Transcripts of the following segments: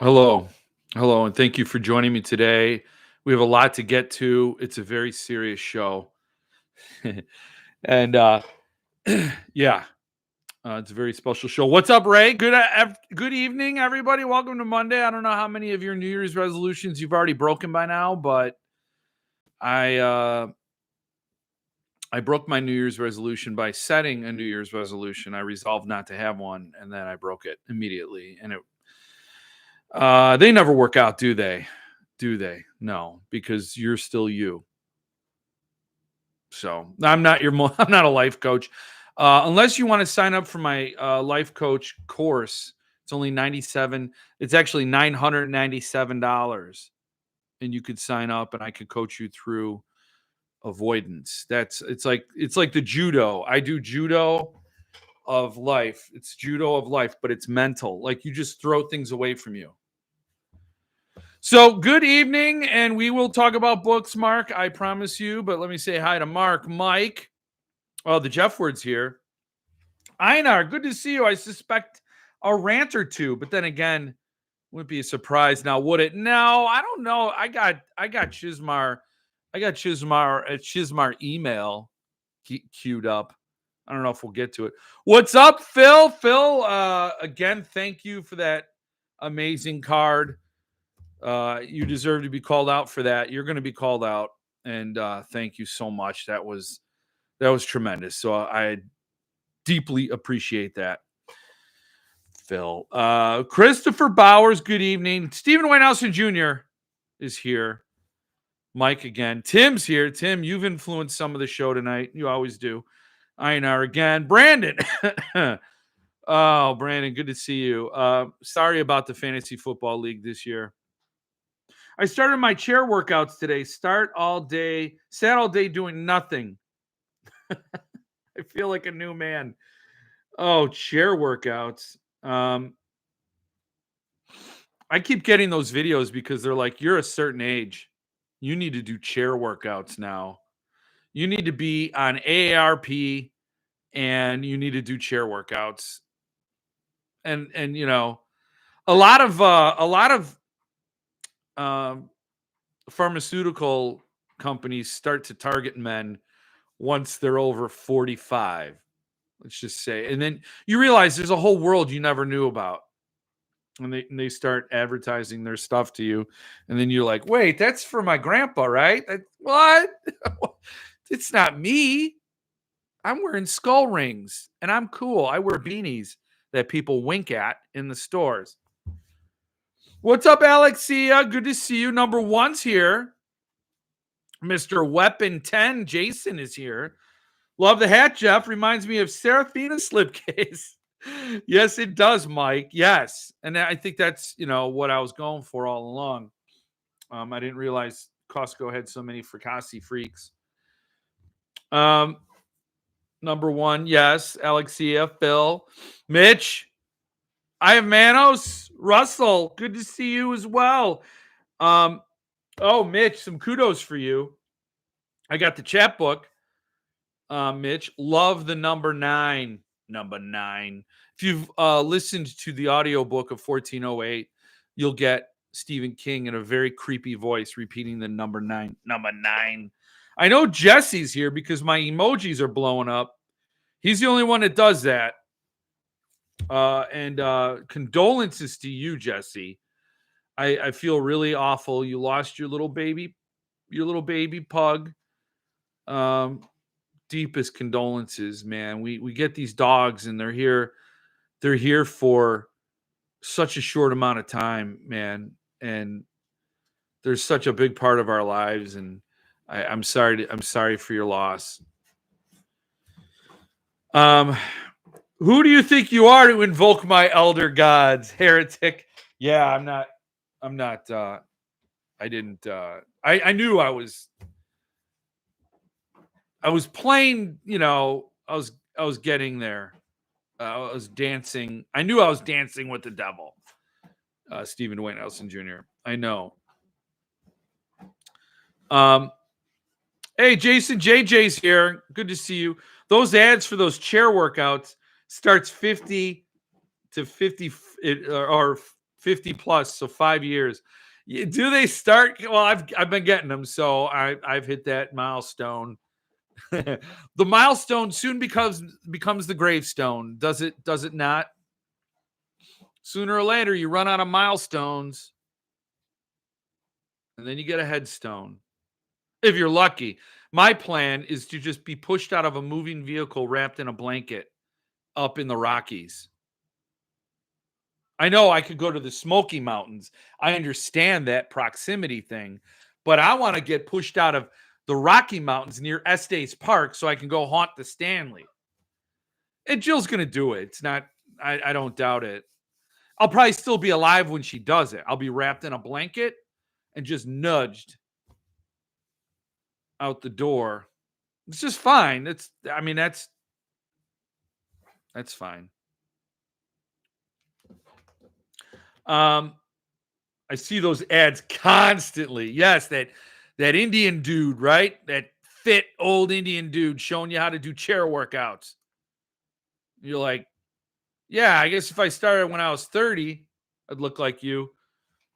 Hello. Hello, and thank you for joining me today. We have a lot to get to. It's a very serious show. and yeah, it's a very special show. What's up, Ray? Good evening, everybody. Welcome to Monday. I don't know how many of your New Year's resolutions you've already broken by now, but I uh I broke my New Year's resolution by setting a New Year's resolution. I resolved not to have one, and then I broke it immediately. And they never work out, do they? Do they? No, because you're still you. So I'm not I'm not a life coach. Unless you want to sign up for my life coach course, it's only 97. It's actually $997, and you could sign up, and I could coach you through avoidance. It's like the judo. I do judo of life. It's judo of life, but it's mental. Like you just throw things away from you. So, good evening, and we will talk about books, Mark. I promise you. But let me say hi to Mark, Mike. Oh, the Jeff Word's here. Einar, good to see you. I suspect a rant or two, but then again, wouldn't be a surprise now, would it? No, I don't know. I got Chismar. I got Chismar email queued up. I don't know if we'll get to it. What's up, Phil? Phil, again, thank you for that amazing card. You deserve to be called out for that. You're going to be called out, and thank you so much. That was tremendous. So I deeply appreciate that, Phil. Christopher Bowers, good evening. Stephen Winehouse Jr. is here. Mike again. Tim's here. Tim, you've influenced some of the show tonight. You always do. Einar again. Brandon. Oh, Brandon, good to see you. Sorry about the fantasy football league this year. I started my chair workouts today. Sat all day doing nothing. I feel like a new man. Oh, chair workouts. I keep getting those videos because they're like, you're a certain age. You need to do chair workouts now. You need to be on AARP and you need to do chair workouts. And you know, a lot of pharmaceutical companies start to target men once they're over 45, let's just say. And then you realize there's a whole world you never knew about. And they start advertising their stuff to you. And then you're like, wait, that's for my grandpa, right? What? It's not me. I'm wearing skull rings and I'm cool. I wear beanies that people wink at in the stores. What's up, Alexia? Good to see you. Number one's here. Mr. Weapon 10, Jason is here. Love the hat, Jeff. Reminds me of Seraphina slipcase. Yes, it does, Mike. Yes. And I think that's, what I was going for all along. I didn't realize Costco had so many fricassi freaks. Number one, yes. Alexia, Phil, Mitch. I have Manos. Russell, good to see you as well. Mitch, some kudos for you. I got the chat book. Mitch, love the number 9. Number 9. If you've listened to the audiobook of 1408, you'll get Stephen King in a very creepy voice repeating the number 9. Number 9. I know Jesse's here because my emojis are blowing up. He's the only one that does that. And condolences to you, Jesse. I feel really awful. You lost your little baby pug. Deepest condolences, man. We get these dogs and they're here for such a short amount of time, man. And they're such a big part of our lives. And I'm sorry for your loss. Who do you think you are to invoke my elder gods, heretic? Yeah, I'm not. I didn't. I knew I was playing. I was getting there. I was dancing. I knew I was dancing with the devil. Stephen Wayne Elson Jr. I know. Hey, Jason, JJ's here. Good to see you. Those ads for those chair workouts starts 50 to 50 or 50 plus, so 5 years. Do they start? Well, I've been getting them, so I've hit that milestone. The milestone soon becomes the gravestone. Does it not? Sooner or later, you run out of milestones, and then you get a headstone. If you're lucky. My plan is to just be pushed out of a moving vehicle wrapped in a blanket up in the Rockies. I know I could go to the Smoky Mountains. I understand that proximity thing, but I want to get pushed out of the Rocky Mountains near Estes Park so I can go haunt the Stanley. And Jill's going to do it. It's not, I don't doubt it. I'll probably still be alive when she does it. I'll be wrapped in a blanket and just nudged out the door. It's just fine. That's fine. I see those ads constantly. Yes, that Indian dude, right? That fit old Indian dude showing you how to do chair workouts. You're like, yeah, I guess if I started when I was 30, I'd look like you.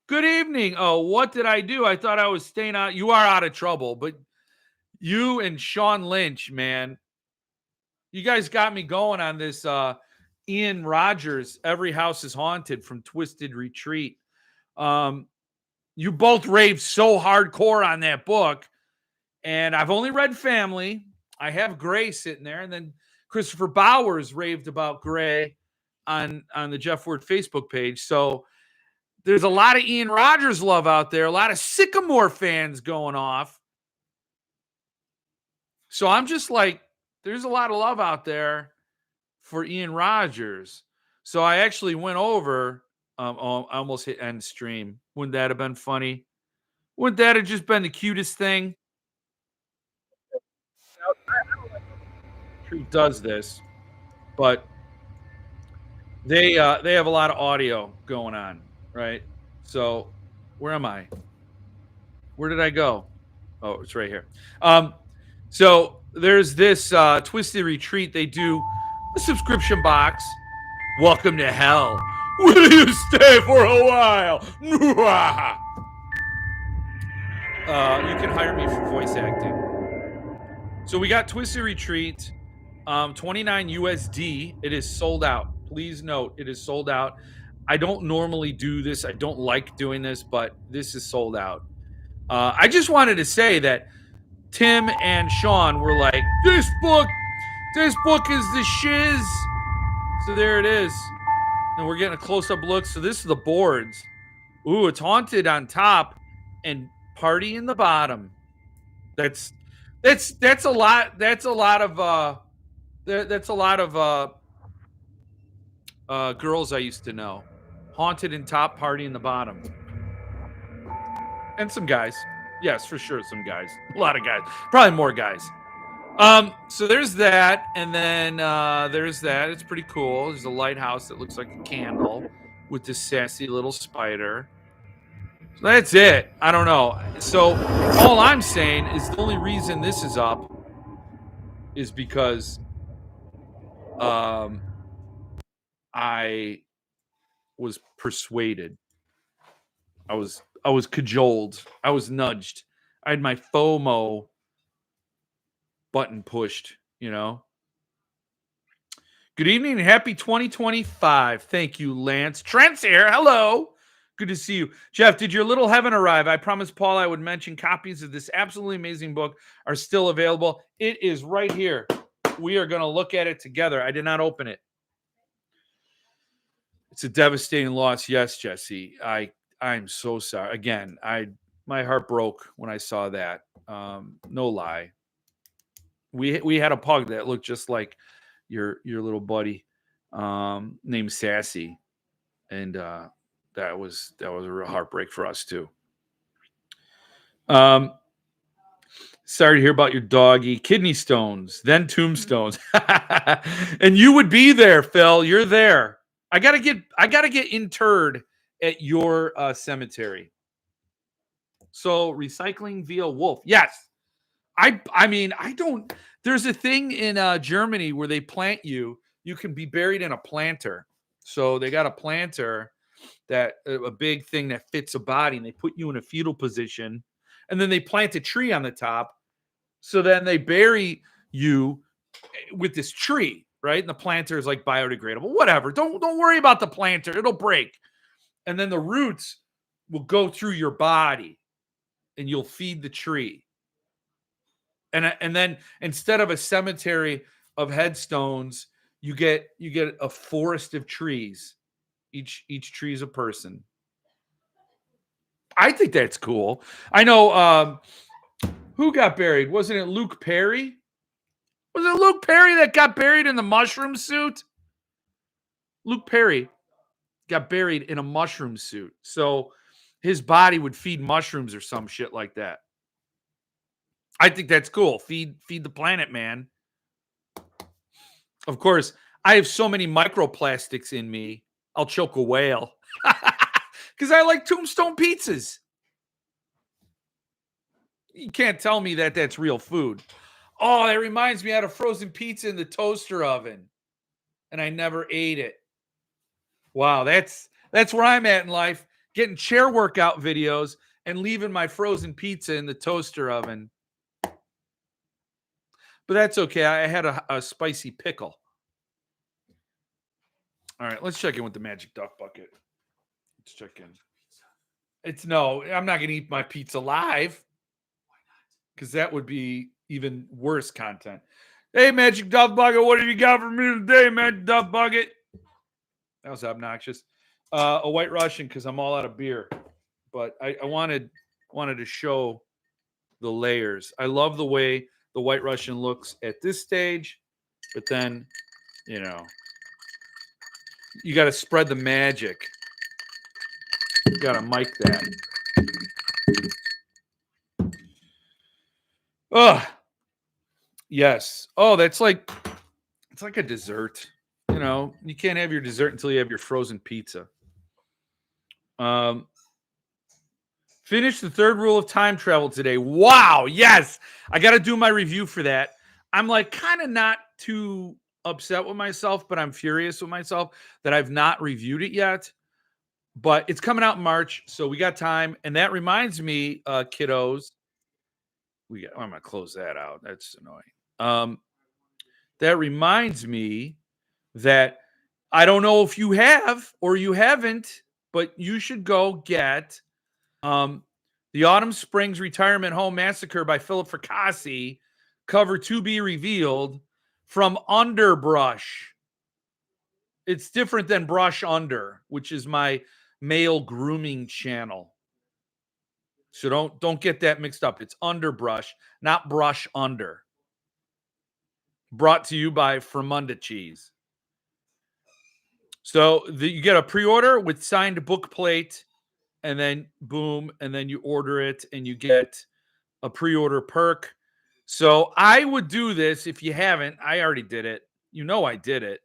Good evening. Oh, what did I do? I thought I was staying out. You are out of trouble, but you and Sean Lynch, man, you guys got me going on this Ian Rogers, Every House is Haunted from Twisted Retreat. You both raved so hardcore on that book, and I've only read Family. I have Gray sitting there, and then Christopher Bowers raved about Gray on the Jeff Word Facebook page. So there's a lot of Ian Rogers love out there, a lot of Sycamore fans going off. So I'm just like, there's a lot of love out there for Ian Rogers. So I actually went over, I almost hit end stream. Wouldn't that have been funny? Wouldn't that have just been the cutest thing? Truth does this, but they have a lot of audio going on, right? So where am I? Where did I go? Oh, it's right here. So there's this Twisted Retreat. They do a subscription box. Welcome to hell. Will you stay for a while? You can hire me for voice acting. So we got Twisted Retreat, 29 USD. It is sold out. Please note, it is sold out. I don't normally do this. I don't like doing this, but this is sold out. I just wanted to say that Tim and Sean were like, this book is the shiz. So there it is. And we're getting a close-up look. So this is the boards. Ooh, it's haunted on top and party in the bottom. That's a lot. That's a lot of girls I used to know. Haunted in top, party in the bottom. And some guys. Yes, for sure, some guys. A lot of guys. Probably more guys. So there's that, and then there's that. It's pretty cool. There's a lighthouse that looks like a candle with this sassy little spider. So that's it. I don't know. So all I'm saying is the only reason this is up is because I was persuaded. I was cajoled. I was nudged. I had my FOMO button pushed, you know. Good evening and happy 2025. Thank you, Lance. Trent's here. Hello. Good to see you. Jeff, did your little heaven arrive? I promised Paul I would mention copies of this absolutely amazing book are still available. It is right here. We are going to look at it together. I did not open it. It's a devastating loss. Yes, Jesse. I'm so sorry. Again, my heart broke when I saw that. No lie. We had a pug that looked just like your little buddy, named Sassy, and that was a real heartbreak for us too. Sorry to hear about your doggy. Kidney stones, then tombstones, and you would be there, Phil. You're there. I gotta get interred at your cemetery. So recycling via wolf. Yes. I mean, I don't. There's a thing in Germany where they plant you. You can be buried in a planter. So they got a planter, a big thing that fits a body, and they put you in a fetal position, and then they plant a tree on the top. So then they bury you with this tree, right? And the planter is like biodegradable, whatever. Don't worry about the planter; it'll break, and then the roots will go through your body, and you'll feed the tree. And then instead of a cemetery of headstones, you get a forest of trees. Each tree is a person. I think that's cool. I know who got buried? Wasn't it Luke Perry? Was it Luke Perry that got buried in the mushroom suit? Luke Perry got buried in a mushroom suit. So his body would feed mushrooms or some shit like that. I think that's cool. Feed the planet, man. Of course, I have so many microplastics in me, I'll choke a whale. Because I like Tombstone pizzas. You can't tell me that that's real food. Oh, that reminds me, I had a frozen pizza in the toaster oven, and I never ate it. Wow, that's where I'm at in life, getting chair workout videos and leaving my frozen pizza in the toaster oven. But that's okay. I had a spicy pickle. All right, let's check in with the Magic Duck Bucket. Let's check in. I'm not going to eat my pizza live. Why not? Because that would be even worse content. Hey, Magic Duck Bucket, what have you got for me today, Magic Duck Bucket? That was obnoxious. A White Russian, because I'm all out of beer. But I wanted to show the layers. I love the way the White Russian looks at this stage, but then, you got to spread the magic. You got to mic that. Oh, yes. Oh, it's like a dessert. You can't have your dessert until you have your frozen pizza. Finish the third rule of time travel today. Wow, yes. I got to do my review for that. I'm like kind of not too upset with myself, but I'm furious with myself that I've not reviewed it yet. But it's coming out in March, so we got time. And that reminds me, kiddos, I'm gonna close that out. That's annoying. That reminds me that I don't know if you have or you haven't, but you should go get The Autumn Springs Retirement Home Massacre by Philip Fracassi, cover to be revealed, from Underbrush. It's different than Brush Under, which is my male grooming channel. So don't get that mixed up. It's Underbrush, not Brush Under. Brought to you by Fremunda Cheese. So you get a pre-order with signed book plate, and then boom, and then you order it, and you get a pre-order perk. So I would do this if you haven't. I already did it. I did it.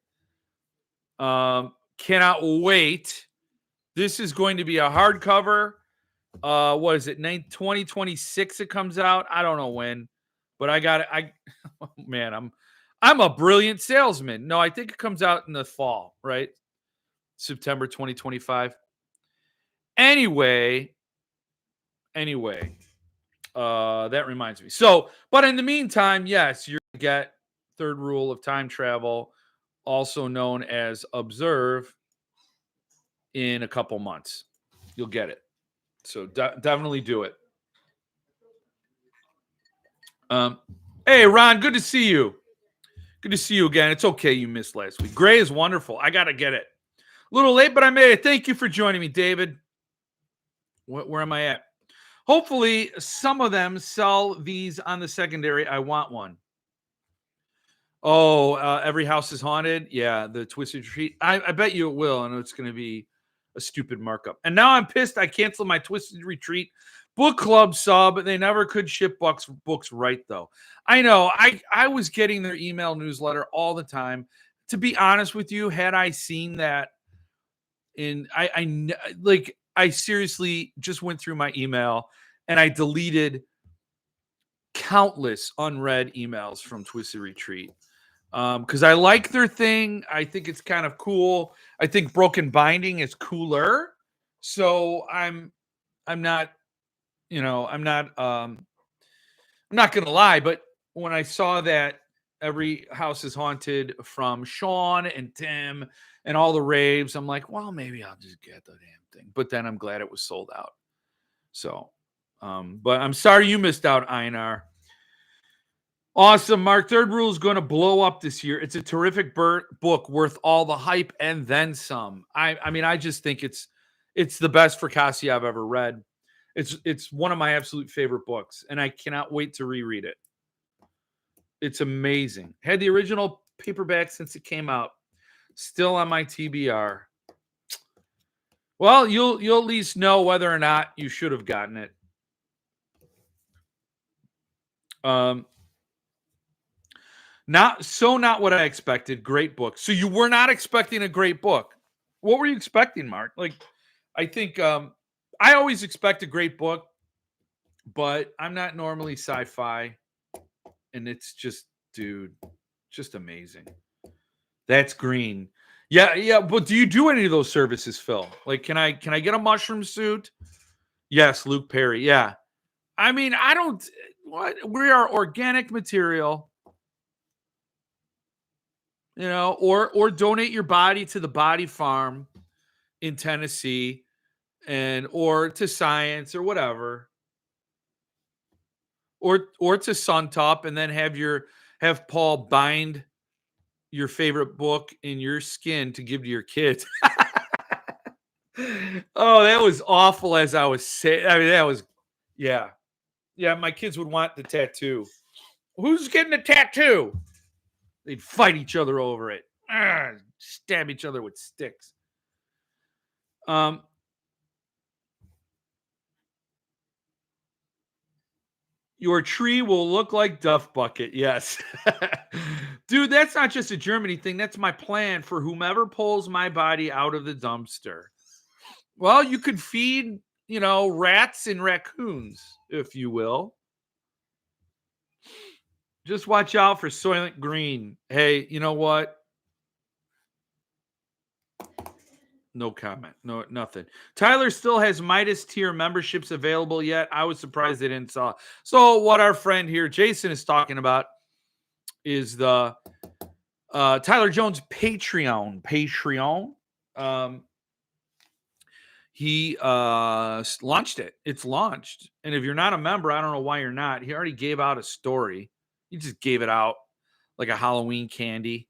Cannot wait. This is going to be a hardcover. What is it? 2026 it comes out. I don't know when, but I got it. Man, I'm a brilliant salesman. No, I think it comes out in the fall, right? September 2025. Anyway, that reminds me. So, but in the meantime, yes, you're gonna get third rule of time travel, also known as Observe, in a couple months. You'll get it. So definitely do it. Hey, Ron, good to see you. Good to see you again. It's okay you missed last week. Gray is wonderful. I got to get it. A little late, but I made it. Thank you for joining me, David. Where am I at? Hopefully, some of them sell these on the secondary. I want one. Oh, Every House is Haunted. Yeah, the Twisted Retreat. I bet you it will, and it's going to be a stupid markup. And now I'm pissed. I canceled my Twisted Retreat book club sub. They never could ship books right, though. I know. I was getting their email newsletter all the time. To be honest with you, had I seen that I seriously just went through my email and I deleted countless unread emails from Twisted Retreat. Because I like their thing. I think it's kind of cool. I think Broken Binding is cooler. So I'm not, I'm not gonna lie, but when I saw that Every House is Haunted from Sean and Tim and all the raves, I'm like, well, maybe I'll just get the damn thing. But then I'm glad it was sold out. So, but I'm sorry you missed out, Einar. Awesome, Mark. Third Rule is going to blow up this year. It's a terrific book, worth all the hype and then some. I mean, I just think it's the best Fracassi I've ever read. It's one of my absolute favorite books, and I cannot wait to reread it. It's amazing. Had the original paperback since it came out. Still on my TBR. Well, you'll at least know whether or not you should have gotten it. Not what I expected. Great book. So you were not expecting a great book. What were you expecting, Mark? Like, I think I always expect a great book, but I'm not normally sci-fi, and it's just, dude, just amazing. That's green. Yeah. But do you do any of those services, Phil? Like, can I get a mushroom suit? Yes, Luke Perry. Yeah. I mean, I don't. What, we are organic material. Or donate your body to the Body Farm in Tennessee, or to science or whatever, or to Suntop, and then have Paul bind your favorite book in your skin to give to your kids. Oh, that was awful. As I was saying, I mean, that was, yeah. My kids would want the tattoo. Who's getting a tattoo? They'd fight each other over it. Stab each other with sticks. Your tree will look like Duff Bucket. Yes. Dude, that's not just a Germany thing. That's my plan for whomever pulls my body out of the dumpster. Well, you could feed, rats and raccoons, if you will. Just watch out for Soylent Green. Hey, you know what? No comment. No, nothing. Tyler still has Midas tier memberships available yet. I was surprised they didn't saw. So what our friend here, Jason, is talking about is the Tyler Jones Patreon. He launched it. It's launched. And if you're not a member, I don't know why you're not. He already gave out a story. He just gave it out like a Halloween candy.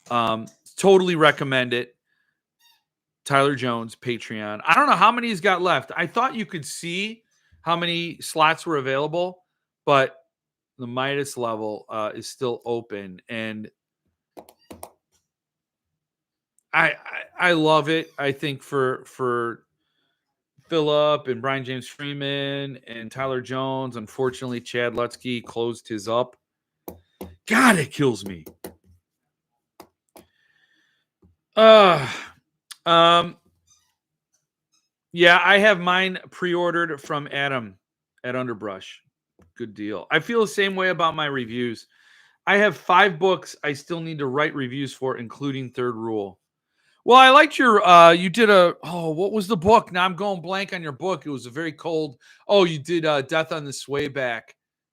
Totally recommend it. Tyler Jones Patreon. I don't know how many he's got left. I thought you could see how many slots were available, but the Midas level is still open, and I love it. I think for Phillip and Brian James Freeman and Tyler Jones, unfortunately, Chad Lutzke closed his up. God, it kills me. Yeah, I have mine pre-ordered from Adam at Underbrush. Good deal. I feel the same way about my reviews. I have 5 books I still need to write reviews for, including Third Rule. Well, I liked your you did what was the book? Now I'm going blank on your book. It was a very cold. Oh, you did Death on the Swayback.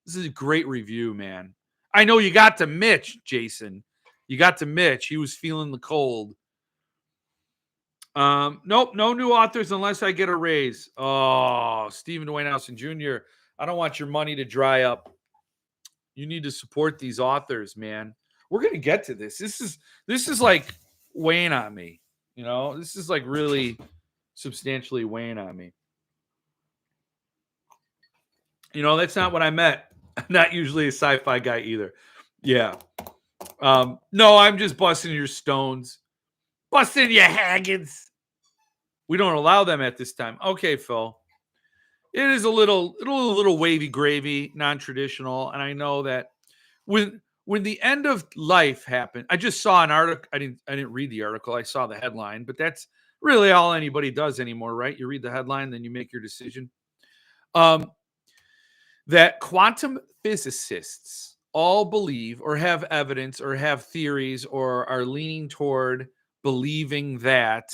This is a great review, man. I know you got to Mitch, Jason. You got to Mitch. He was feeling the cold. Nope, no new authors unless I get a raise. Oh, Stephen Dwayne Nelson Jr. I don't want your money to dry up. You need to support these authors, man. We're gonna get to this. This is like weighing on me. This is like really substantially weighing on me. That's not what I meant. I'm not usually a sci-fi guy either. Yeah. No, I'm just busting your stones. Busting your haggins. We don't allow them at this time. Okay, Phil. It is a little wavy gravy, non-traditional, and I know that when the end of life happened, I just saw an article. I didn't read the article. I saw the headline, but that's really all anybody does anymore, right? You read the headline, then you make your decision. That quantum physicists all believe or have evidence or have theories or are leaning toward believing that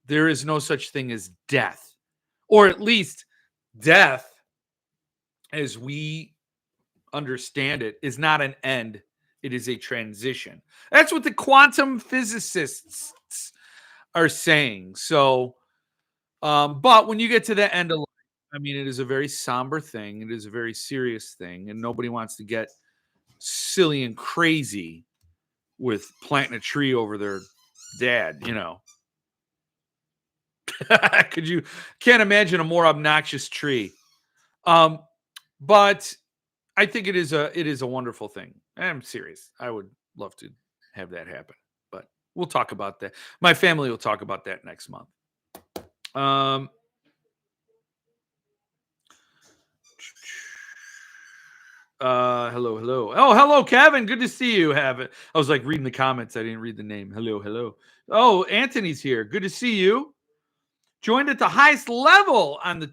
there is no such thing as death, or at least death as we understand it is not an end, it is a transition. That's what the quantum physicists are saying. So, but when you get to the end of life, I mean, it is a very somber thing. It is a very serious thing, and nobody wants to get silly and crazy with planting a tree over their dad. Could you can't imagine a more obnoxious tree. Um, but I think it is a wonderful thing. I'm serious. I would love to have that happen, but we'll talk about that. My family will talk about that next month. Um, hello. Oh, hello, Kevin. Good to see you. Have it. I was like reading the comments. I didn't read the name. Hello. Oh, Anthony's here. Good to see you. Joined at the highest level on the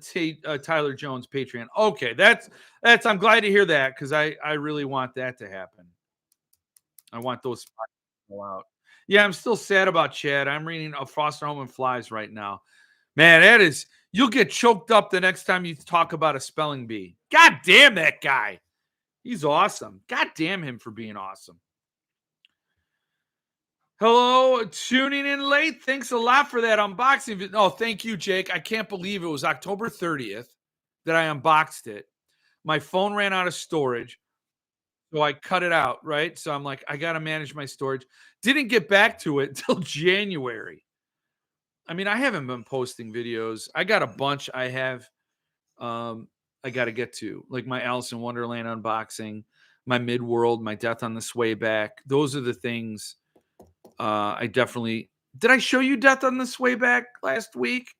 Tyler Jones Patreon. Okay, that's. I'm glad to hear that because I really want that to happen. I want those spots to go out. Yeah, I'm still sad about Chad. I'm reading A Foster Home and Flies right now. Man, that is. You'll get choked up the next time you talk about a spelling bee. God damn that guy. He's awesome. God damn him for being awesome. Hello, tuning in late. Thanks a lot for that unboxing video. Oh, thank you, Jake. I can't believe it was October 30th that I unboxed it. My phone ran out of storage, so I cut it out, right? So I'm like, I got to manage my storage. Didn't get back to it till January. I mean, I haven't been posting videos. I got a bunch I have I got to get to, like my Alice in Wonderland unboxing, my Midworld, my Death on the Sway Back. Those are the things I definitely did. I show you Death on the Sway Back last week?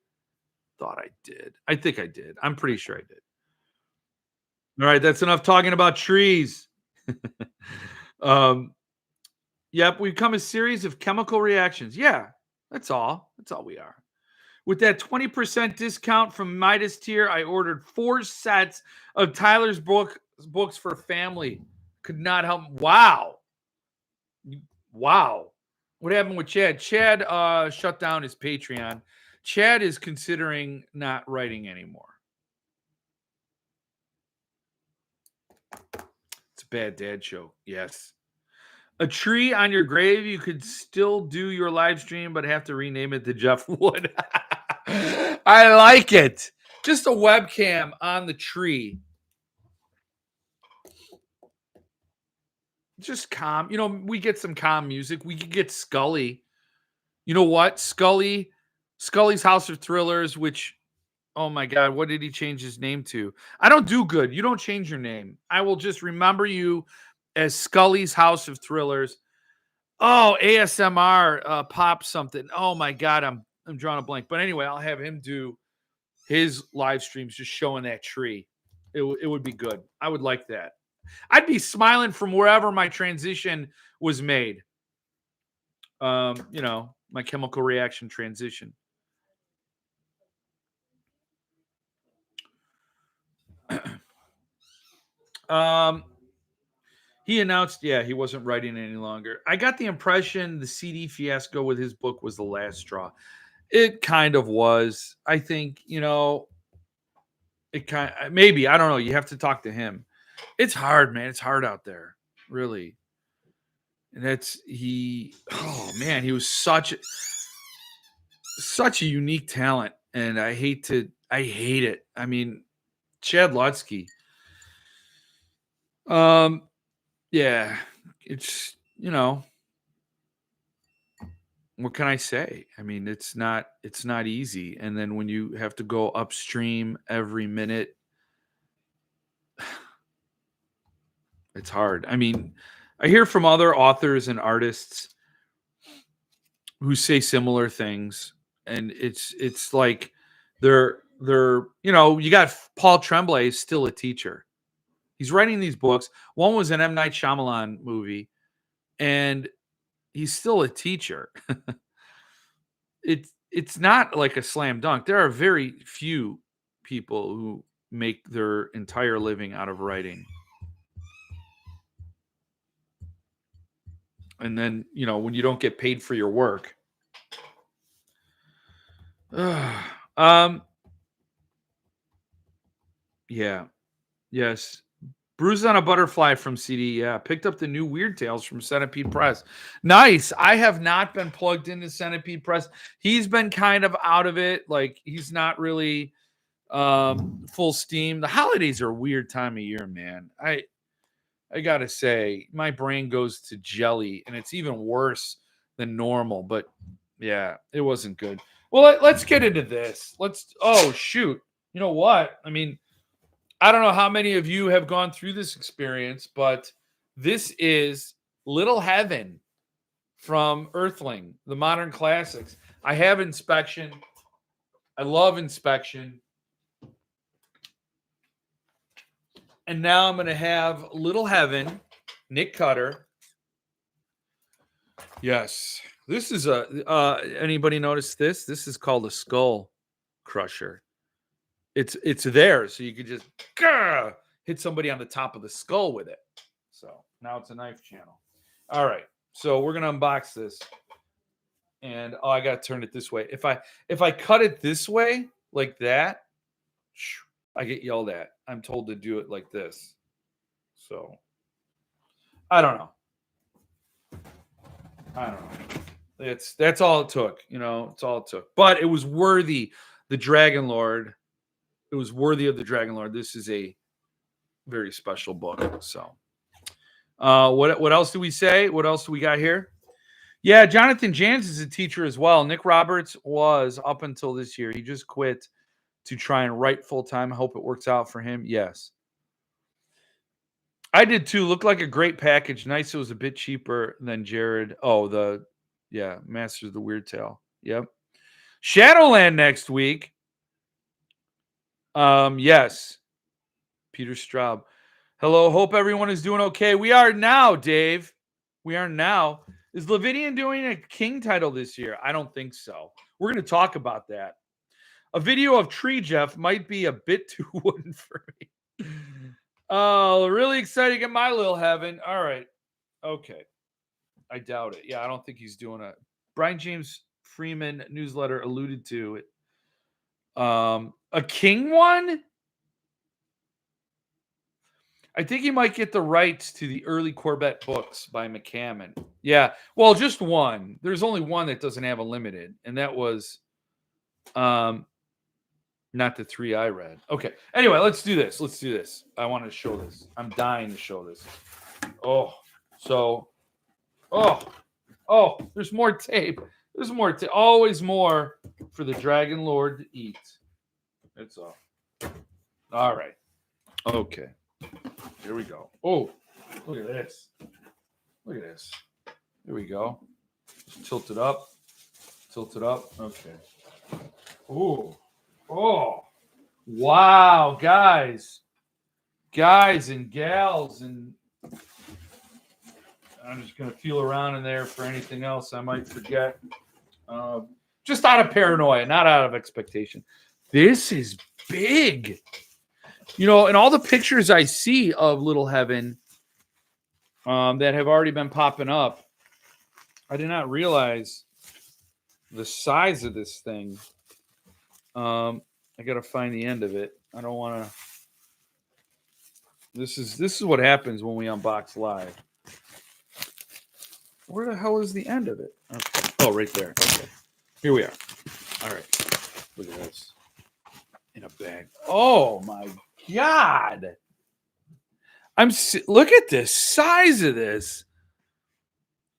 Thought I did. I think I did. I'm pretty sure I did. All right, that's enough talking about trees. um, yep, we become a series of chemical reactions. Yeah, that's all. That's all we are. With that 20% discount from Midas Tier, I ordered 4 sets of Tyler's books for family. Could not help. Wow. Wow. What happened with Chad? Chad shut down his Patreon. Chad is considering not writing anymore. It's a bad dad show. Yes. A tree on your grave, you could still do your live stream, but have to rename it to Jeff Wood. I like it. Just a webcam on the tree. Just calm. We get some calm music. We could get Scully. You know what? Scully's House of Thrillers, which, oh my God, what did he change his name to? I don't do good. You don't change your name. I will just remember you as Scully's House of Thrillers. Oh, ASMR pop something. Oh my God, I'm drawing a blank. But anyway, I'll have him do his live streams just showing that tree. It would be good. I would like that. I'd be smiling from wherever my transition was made. My chemical reaction transition. He announced, he wasn't writing any longer. I got the impression the CD fiasco with his book was the last straw. It kind of was. I think, it kind of, maybe, I don't know. You have to talk to him. It's hard, man. It's hard out there, really. And oh man, he was such a unique talent. And I hate it. I mean, Chad Lutsky. Yeah, it's, what can I say? I mean, it's not easy. And then when you have to go upstream every minute, it's hard. I mean, I hear from other authors and artists who say similar things, and it's like they're you got Paul Tremblay is still a teacher. He's writing these books. One was an M. Night Shyamalan movie, and he's still a teacher. It's not like a slam dunk. There are very few people who make their entire living out of writing. And then, you know, when you don't get paid for your work. Yeah. Yes. Bruise on a Butterfly from CD. Yeah. Picked up the new Weird Tales from Centipede Press. Nice. I have not been plugged into Centipede Press. He's been kind of out of it. Like, he's not really full steam. The holidays are a weird time of year, man. I gotta say, my brain goes to jelly, and it's even worse than normal. But yeah, it wasn't good. Well, let's get into this. Oh, shoot. You know what? I mean, I don't know how many of you have gone through this experience, but this is Little Heaven from Earthling, the Modern Classics. I have Inspection. I love Inspection. And now I'm going to have Little Heaven, Nick Cutter. Yes. This is anybody notice this? This is called a skull crusher. It's there, so you could just hit somebody on the top of the skull with it. So now it's a knife channel. All right, so we're gonna unbox this, and I gotta turn it this way. If I cut it this way like that, I get yelled at. I'm told to do it like this. So I don't know. That's all it took. You know, it's all it took. But it was worthy. The Dragon Lord. It was worthy of the Dragon Lord. This is a very special book. So, what else do we say? What else do we got here? Yeah, Jonathan Jans is a teacher as well. Nick Roberts was up until this year. He just quit to try and write full time. I hope it works out for him. Yes, I did too. Looked like a great package. Nice. It was a bit cheaper than Jared. Oh, Masters of the Weird Tale. Yep. Shadowland next week. Yes. Peter Straub. Hello, hope everyone is doing okay. We are now, Dave. We are now. Is Levidian doing a king title this year? I don't think so. We're going to talk about that. A video of Tree Jeff might be a bit too wooden for me. Oh, really excited to get my Little Heaven. All right. Okay. I doubt it. Yeah, I don't think he's doing it. Brian James Freeman newsletter alluded to it. A king one? I think he might get the rights to the early Corbett books by McCammon. Yeah, well, just one. There's only one that doesn't have a limited, and that was not the three I read. Okay. Anyway, let's do this. I want to show this. I'm dying to show this. Oh, there's more tape. There's more tape. Always more for the Dragon Lord to eat. That's all. All right. Okay. Here we go. Oh, look at this. Look at this. Here we go. Just tilt it up. Okay. Oh. Wow, guys and gals, and I'm just gonna feel around in there for anything else I might forget. Just out of paranoia, not out of expectation. This is big. You know, and all the pictures I see of Little Heaven that have already been popping up, I did not realize the size of this thing. I got to find the end of it. I don't want to. This is what happens when we unbox live. Where the hell is the end of it? Okay. Oh, right there. Okay. Here we are. All right. Look at this. In a bag. Oh my God. Look at the size of this.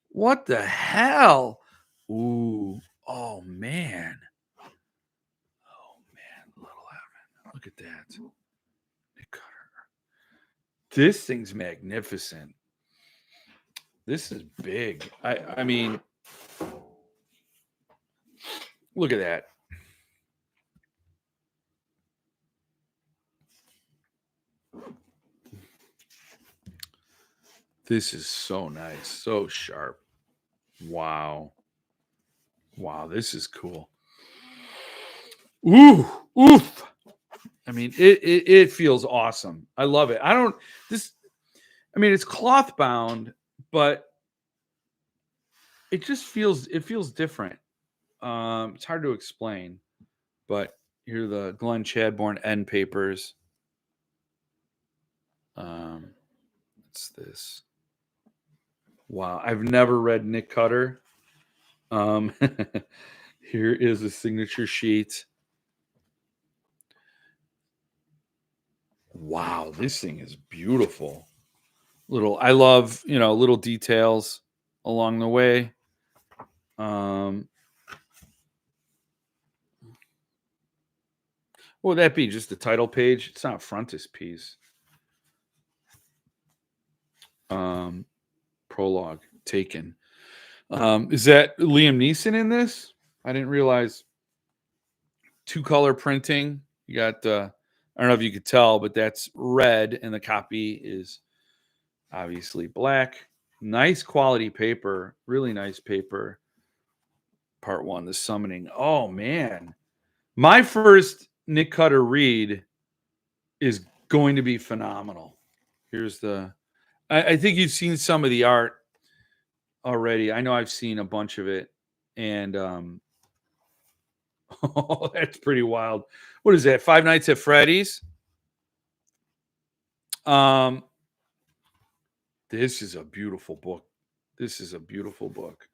What the hell? Ooh. Oh man. Little Heaven. Look at that. Nick Cutter. This thing's magnificent. This is big. I mean, look at that. This is so nice, so sharp. Wow, this is cool. Oof. I mean, it feels awesome. I love it. I mean, it's cloth bound, but it just feels different. It's hard to explain, but here are the Glenn Chadbourne end papers. What's this? Wow, I've never read Nick Cutter. Here is a signature sheet. Wow, this thing is beautiful. I love, little details along the way. What would that be? Just the title page? It's not a frontispiece. Prologue taken. Is that Liam Neeson in this? I didn't realize. 2-color printing. You got I don't know if you could tell, but that's red, and the copy is obviously black. Nice quality paper, really nice paper. Part 1, the summoning. Oh man, my first Nick Cutter read is going to be phenomenal. Here's the. I think you've seen some of the art already. I know I've seen a bunch of it, and oh, that's pretty wild. What is that? Five Nights at Freddy's. This is a beautiful book. This is a beautiful book.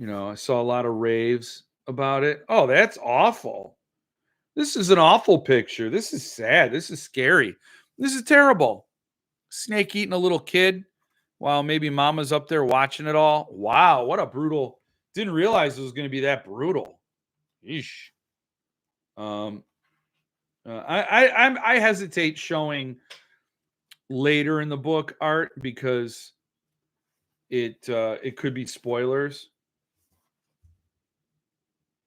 I saw a lot of raves about it. Oh, that's awful. This is an awful picture. This is sad. This is scary. This is terrible. Snake eating a little kid while maybe mama's up there watching it all. Wow, what a brutal. Didn't realize it was going to be that brutal. Yeesh. I hesitate showing later in the book art because it could be spoilers.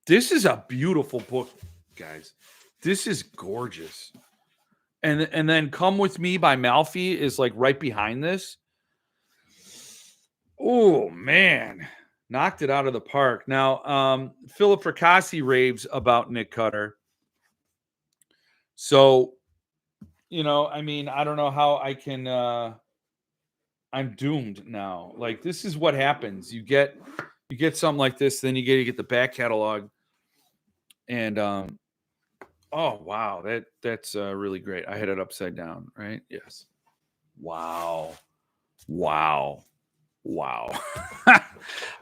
This is a beautiful book, guys. This is gorgeous. And then Come With Me by Malfi is like right behind this. Oh man, knocked it out of the park. Now, Philip Fracassi raves about Nick Cutter. So, I mean, I don't know how I can. I'm doomed now. Like this is what happens. You get something like this, then you get the back catalog, and oh wow, that's really great. I had it upside down, right? Yes. Wow.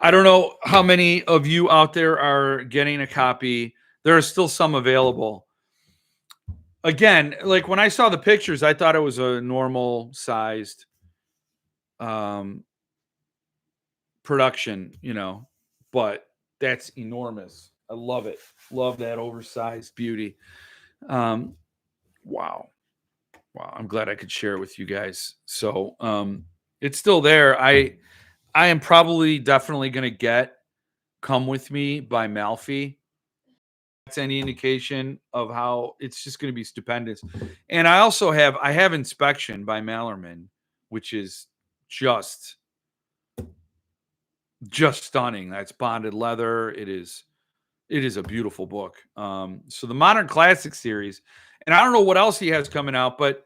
I don't know how many of you out there are getting a copy. There are still some available. Again, like when I saw the pictures, I thought it was a normal sized production, but that's enormous. I love it. Love that oversized beauty. Wow. I'm glad I could share it with you guys. So it's still there. I am probably definitely going to get Come With Me by Malfi. That's any indication of how it's just going to be stupendous. And I also have Inspection by Mallerman, which is just stunning. That's bonded leather. It is a beautiful book. So the Modern Classic series, and I don't know what else he has coming out, but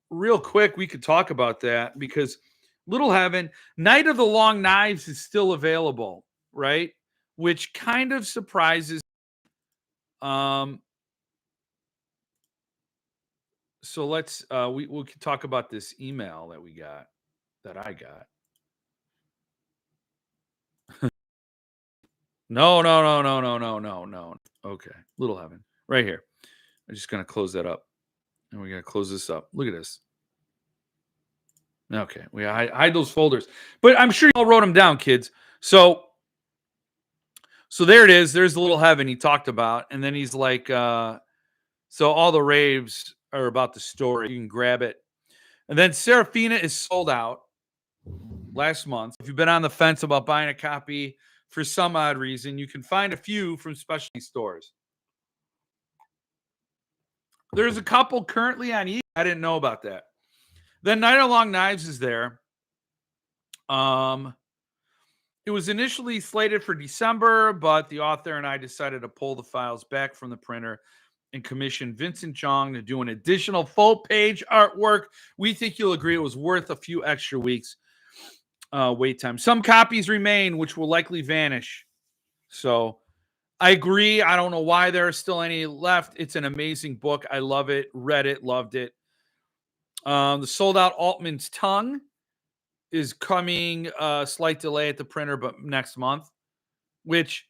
real quick, we could talk about that because Little Heaven, Night of the Long Knives is still available, right? Which kind of surprises. So let's we can talk about this email that I got. No. Okay, Little Heaven, right here. I'm just gonna close that up, and we're gonna close this up. Look at this. Okay, we hide those folders, but I'm sure you all wrote them down, kids. So there it is. There's the Little Heaven he talked about, and then he's like, so all the raves are about the story. You can grab it, and then Serafina is sold out last month. If you've been on the fence about buying a copy for some odd reason, you can find a few from specialty stores. There's a couple currently on eBay. I didn't know about that. Then Night of Long Knives is there. It was initially slated for December, but the author and I decided to pull the files back from the printer and commission Vincent Chong to do an additional full-page artwork. We think you'll agree it was worth a few extra weeks. wait time. Some copies remain, which will likely vanish. So I agree. I don't know why there are still any left. It's an amazing book. I love it. Read it, loved it. The sold out Altman's Tongue is coming. Slight delay at the printer, but next month. Which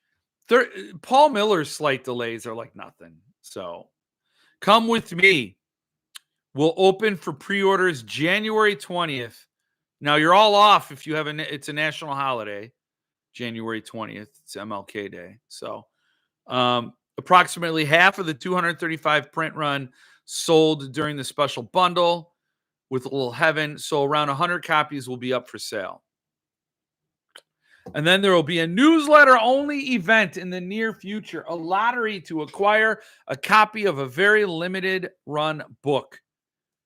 Paul Miller's slight delays are like nothing. So come with me. We'll open for pre-orders January 20th. Now you're all off if you have it's a national holiday, January 20th. It's MLK Day. So approximately half of the 235 print run sold during the special bundle with a little heaven. So around 100 copies will be up for sale. And then there will be a newsletter-only event in the near future, a lottery to acquire a copy of a very limited run book.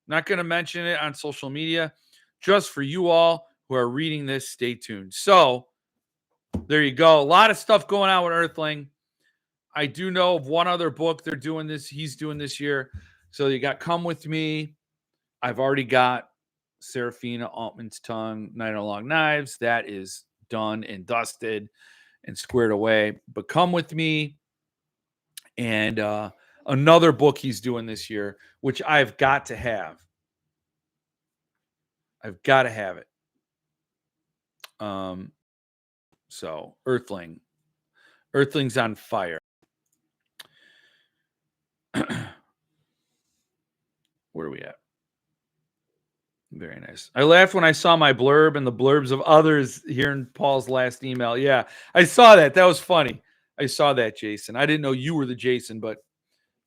Not going to mention it on social media. Just for you all who are reading this, stay tuned. So there you go. A lot of stuff going on with Earthling. I do know of one other book they're doing this. He's doing this year. So you got Come With Me. I've already got Serafina Altman's Tongue, Night on Long Knives. That is done and dusted and squared away. But Come With Me and another book he's doing this year, which I've got to have. I've got to have it. So Earthling's on fire. Where are we at? Very nice. I laughed when I saw my blurb and the blurbs of others here in Paul's last email. Yeah, I saw that. That was funny. I saw that, Jason. I didn't know you were the Jason, but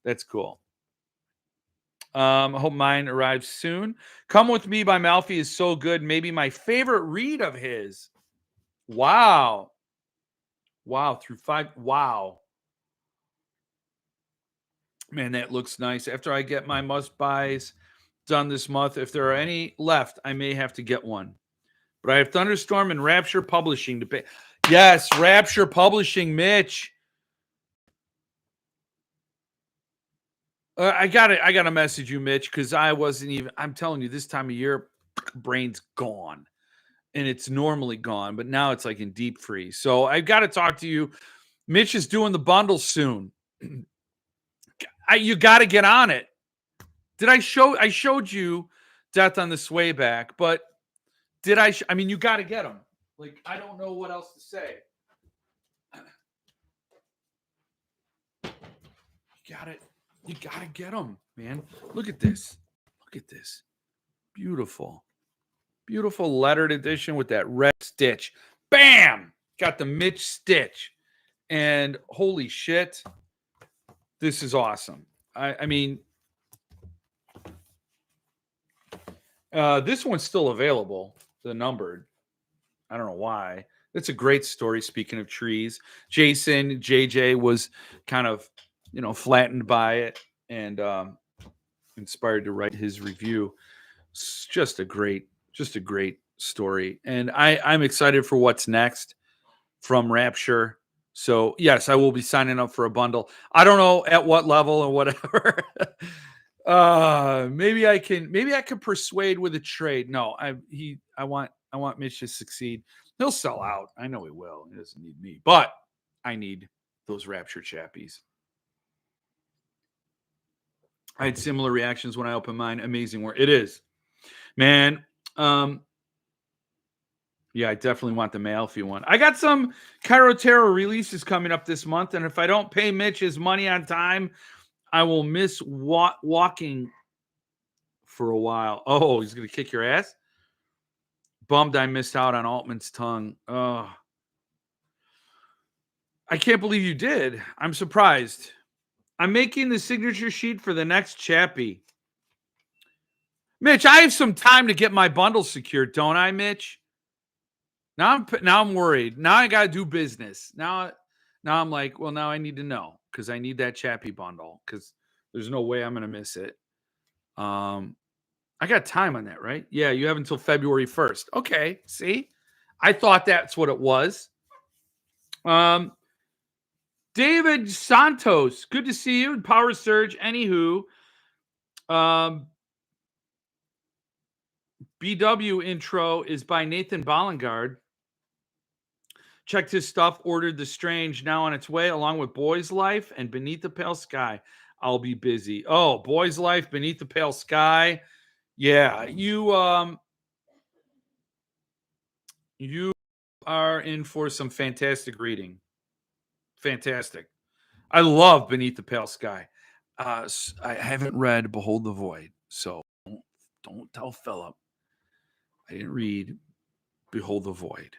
that's cool. I hope mine arrives soon. Come With Me by Malfi is so good. Maybe my favorite read of his. Wow. Through 5. Wow. Man, that looks nice. After I get my must-buys done this month, if there are any left, I may have to get one. But I have Thunderstorm and Rapture Publishing to pay. Yes, Rapture Publishing, Mitch. I got to message you, Mitch, because I'm telling you, this time of year, brain's gone. And it's normally gone, but now it's like in deep freeze. So I've got to talk to you. Mitch is doing the bundle soon. You got to get on it. I showed you Death on the Swayback, but I mean, you got to get them. Like, I don't know what else to say. You got to get them, man. Look at this. Beautiful lettered edition with that red stitch. Bam! Got the Mitch stitch. And holy shit, this is awesome. I mean, this one's still available, the numbered. I don't know why. It's a great story. Speaking of trees, JJ was kind of, flattened by it and inspired to write his review. It's just a great story. And I'm excited for what's next from Rapture. So yes, I will be signing up for a bundle. I don't know at what level or whatever. Maybe I can persuade with a trade. No, I want Mitch to succeed. He'll sell out. I know he will. He doesn't need me, but I need those Rapture chappies. I had similar reactions when I opened mine. Amazing work. It is, man. Yeah, I definitely want the Malfi one. I got some Cairo Tarot releases coming up this month, and if I don't pay Mitch his money on time, I will miss walking for a while. Oh, he's going to kick your ass? Bummed I missed out on Altman's Tongue. Oh, I can't believe you did. I'm surprised. I'm making the signature sheet for the next chappie. Mitch, I have some time to get my bundle secured, don't I, Mitch? Now I'm worried. Now I got to do business. Now I'm like, well, now I need to know because I need that chappie bundle because there's no way I'm going to miss it. I got time on that, right? Yeah, you have until February 1st. Okay, see? I thought that's what it was. David Santos, good to see you. Power Surge, anywho. BW intro is by Nathan Bollengard. Checked his stuff, ordered The Strange, now on its way, along with Boy's Life and Beneath the Pale Sky. I'll be busy. Oh, Boy's Life, Beneath the Pale Sky. Yeah, you are in for some fantastic reading. Fantastic. I love Beneath the Pale Sky. I haven't read Behold the Void, so don't tell Philip. I didn't read Behold the Void.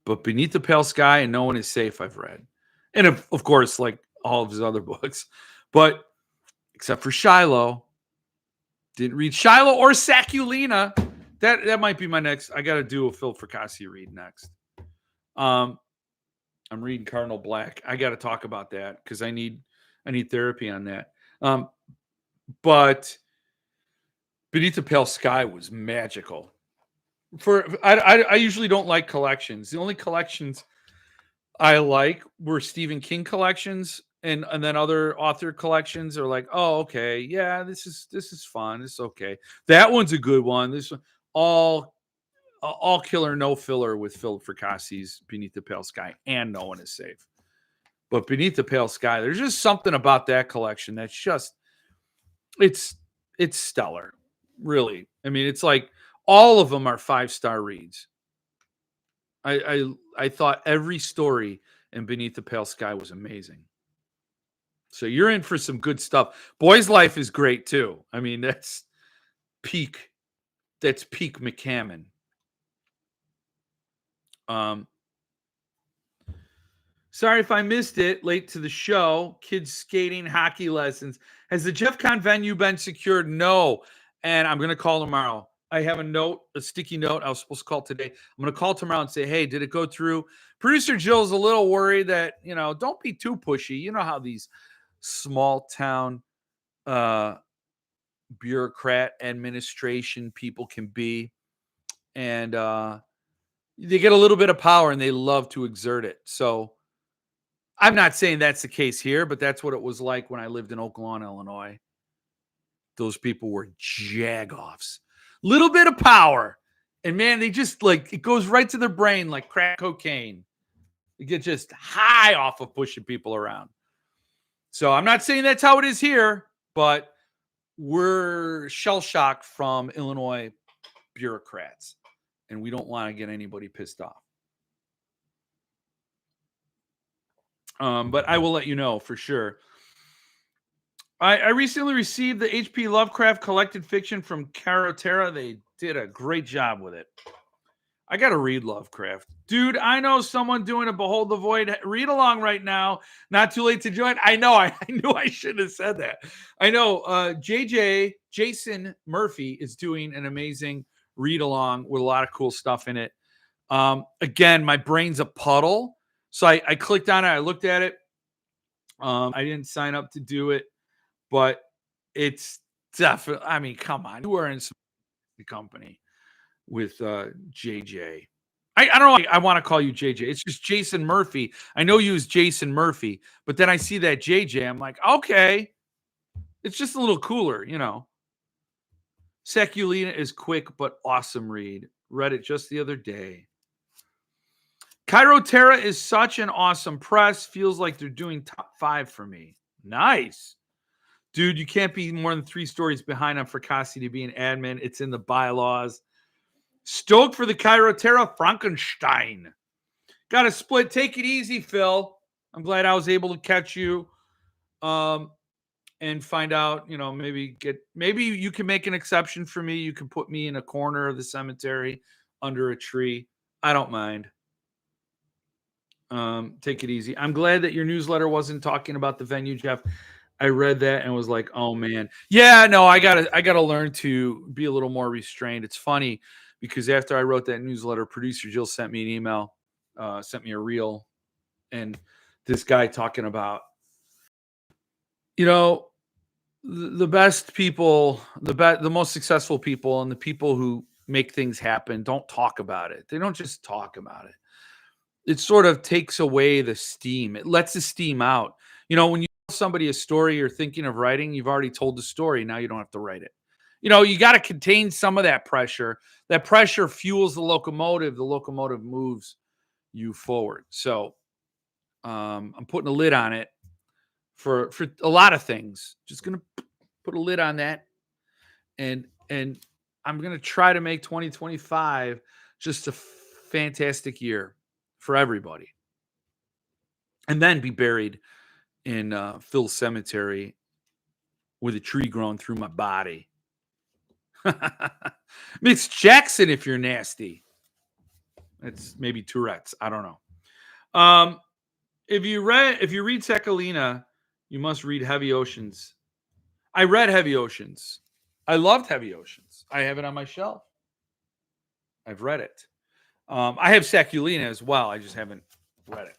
But Beneath the Pale Sky and No One is Safe, I've read. And of course, like all of his other books. But except for Shiloh, didn't read Shiloh or Saculina. That might be my next. I got to do a Phil Fracassi read next. I'm reading Cardinal Black. I got to talk about that because I need therapy on that. But Beneath the Pale Sky was magical. I usually don't like collections. The only collections I like were Stephen King collections, and then other author collections are like, oh, okay, yeah, this is fun. This is okay. That one's a good one. This one, all killer, no filler with Phil Fricassi's Beneath the Pale Sky and No One is Safe. But Beneath the Pale Sky, there's just something about that collection that's just it's stellar. Really. I mean, it's like all of them are 5-star reads. I thought every story in Beneath the Pale Sky was amazing. So you're in for some good stuff. Boy's Life is great too. I mean, that's peak McCammon. Sorry if I missed it. Late to the show. Kids skating, hockey lessons. Has the Jeff Con venue been secured? No. And I'm going to call tomorrow. I have a sticky note. I was supposed to call today. I'm going to call tomorrow and say, hey, did it go through? Producer Jill's a little worried that, don't be too pushy. You know how these small town bureaucrat administration people can be. And they get a little bit of power and they love to exert it. So I'm not saying that's the case here, but that's what it was like when I lived in Oak Lawn, Illinois. Those people were jagoffs. Little bit of power. And man, they just it goes right to their brain like crack cocaine. You get just high off of pushing people around. So I'm not saying that's how it is here, but we're shell-shocked from Illinois bureaucrats. And we don't want to get anybody pissed off. But I will let you know for sure. I recently received the H.P. Lovecraft collected fiction from Carotera. They did a great job with it. I got to read Lovecraft. Dude, I know someone doing a Behold the Void read along right now. Not too late to join. I know. I knew I shouldn't have said that. I know Jason Murphy is doing an amazing read along with a lot of cool stuff in it. Again, my brain's a puddle. So I clicked on it. I looked at it. I didn't sign up to do it. But it's definitely, I mean, come on. You are in some company with JJ. I don't know. I want to call you JJ. It's just Jason Murphy. I know you as Jason Murphy, but then I see that JJ. I'm like, okay. It's just a little cooler, Seculina is quick but awesome read. Read it just the other day. Cairo-Terra is such an awesome press. Feels like they're doing top 5 for me. Nice. Dude, you can't be more than 3 stories behind on Fracassi to be an admin. It's in the bylaws. Stoked for the Cairo-Terra Frankenstein. Got to split. Take it easy, Phil. I'm glad I was able to catch you and find out, maybe you can make an exception for me. You can put me in a corner of the cemetery under a tree. I don't mind. Take it easy. I'm glad that your newsletter wasn't talking about the venue, Jeff. I read that and was like, oh man. Yeah, no, I gotta learn to be a little more restrained. It's funny because after I wrote that newsletter, producer Jill sent me an email, sent me a reel, and this guy talking about, the best people, the most successful people and the people who make things happen don't talk about it. They don't just talk about it. It sort of takes away the steam. It lets the steam out. When you tell somebody a story you're thinking of writing, you've already told the story. Now you don't have to write it. you got to contain some of that pressure. That pressure fuels the locomotive. The locomotive moves you forward. So I'm putting a lid on it for a lot of things. Just gonna put a lid on that, and I'm gonna try to make 2025 just a fantastic year for everybody, and then be buried in Phil's cemetery with a tree growing through my body. Miss Jackson, if you're nasty. It's maybe Tourette's. I don't know. If you read Sekalina, you must read Heavy Oceans. I read Heavy Oceans. I loved Heavy Oceans. I have it on my shelf. I've read it. I have Sekulina as well. I just haven't read it.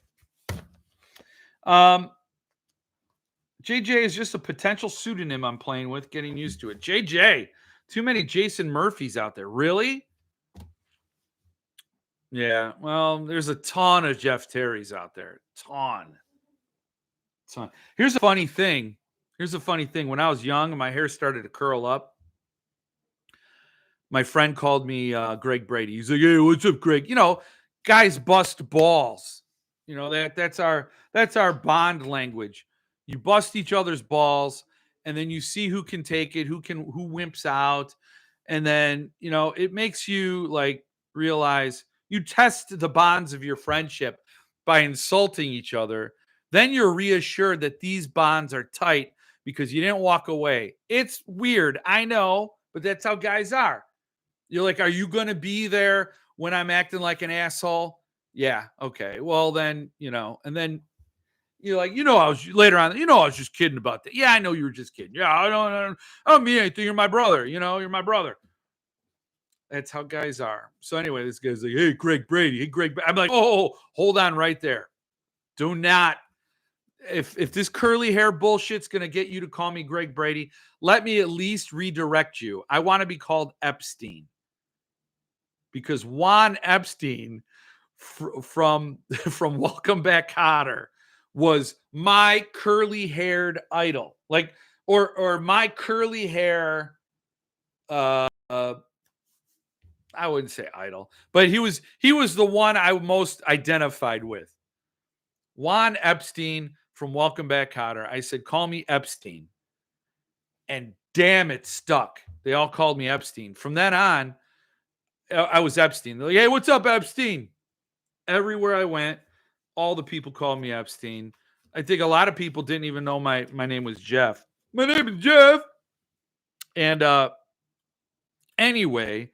JJ is just a potential pseudonym I'm playing with, getting used to it. JJ, too many Jason Murphys out there. Really? Yeah. Well, there's a ton of Jeff Terrys out there. Ton. Here's a funny thing. When I was young and my hair started to curl up, my friend called me Greg Brady. He's like, "Hey, what's up, Greg?" Guys bust balls. That's our bond language. You bust each other's balls, and then you see who can take it, who wimps out, and then it makes you like realize you test the bonds of your friendship by insulting each other. Then you're reassured that these bonds are tight because you didn't walk away. It's weird, I know, but that's how guys are. You're like, are you going to be there when I'm acting like an asshole? Yeah. Okay. Well, then, and then you're like, I was later on, I was just kidding about that. Yeah, I know you were just kidding. Yeah, I don't mean anything. You're my brother. You're my brother. That's how guys are. So anyway, this guy's like, "Hey, Greg Brady. Hey, Greg." I'm like, "Oh, hold on right there. Do not. If this curly hair bullshit's going to get you to call me Greg Brady, let me at least redirect you. I want to be called Epstein. Because Juan Epstein from Welcome Back, Kotter was my curly-haired idol. Like, or my curly hair I wouldn't say idol, but he was the one I most identified with. Juan Epstein from Welcome Back, Kotter. I said, "Call me Epstein." And damn, it stuck. They all called me Epstein. From then on, I was Epstein. They're like, "Hey, what's up, Epstein?" Everywhere I went, all the people called me Epstein. I think a lot of people didn't even know my name was Jeff. My name is Jeff. And anyway,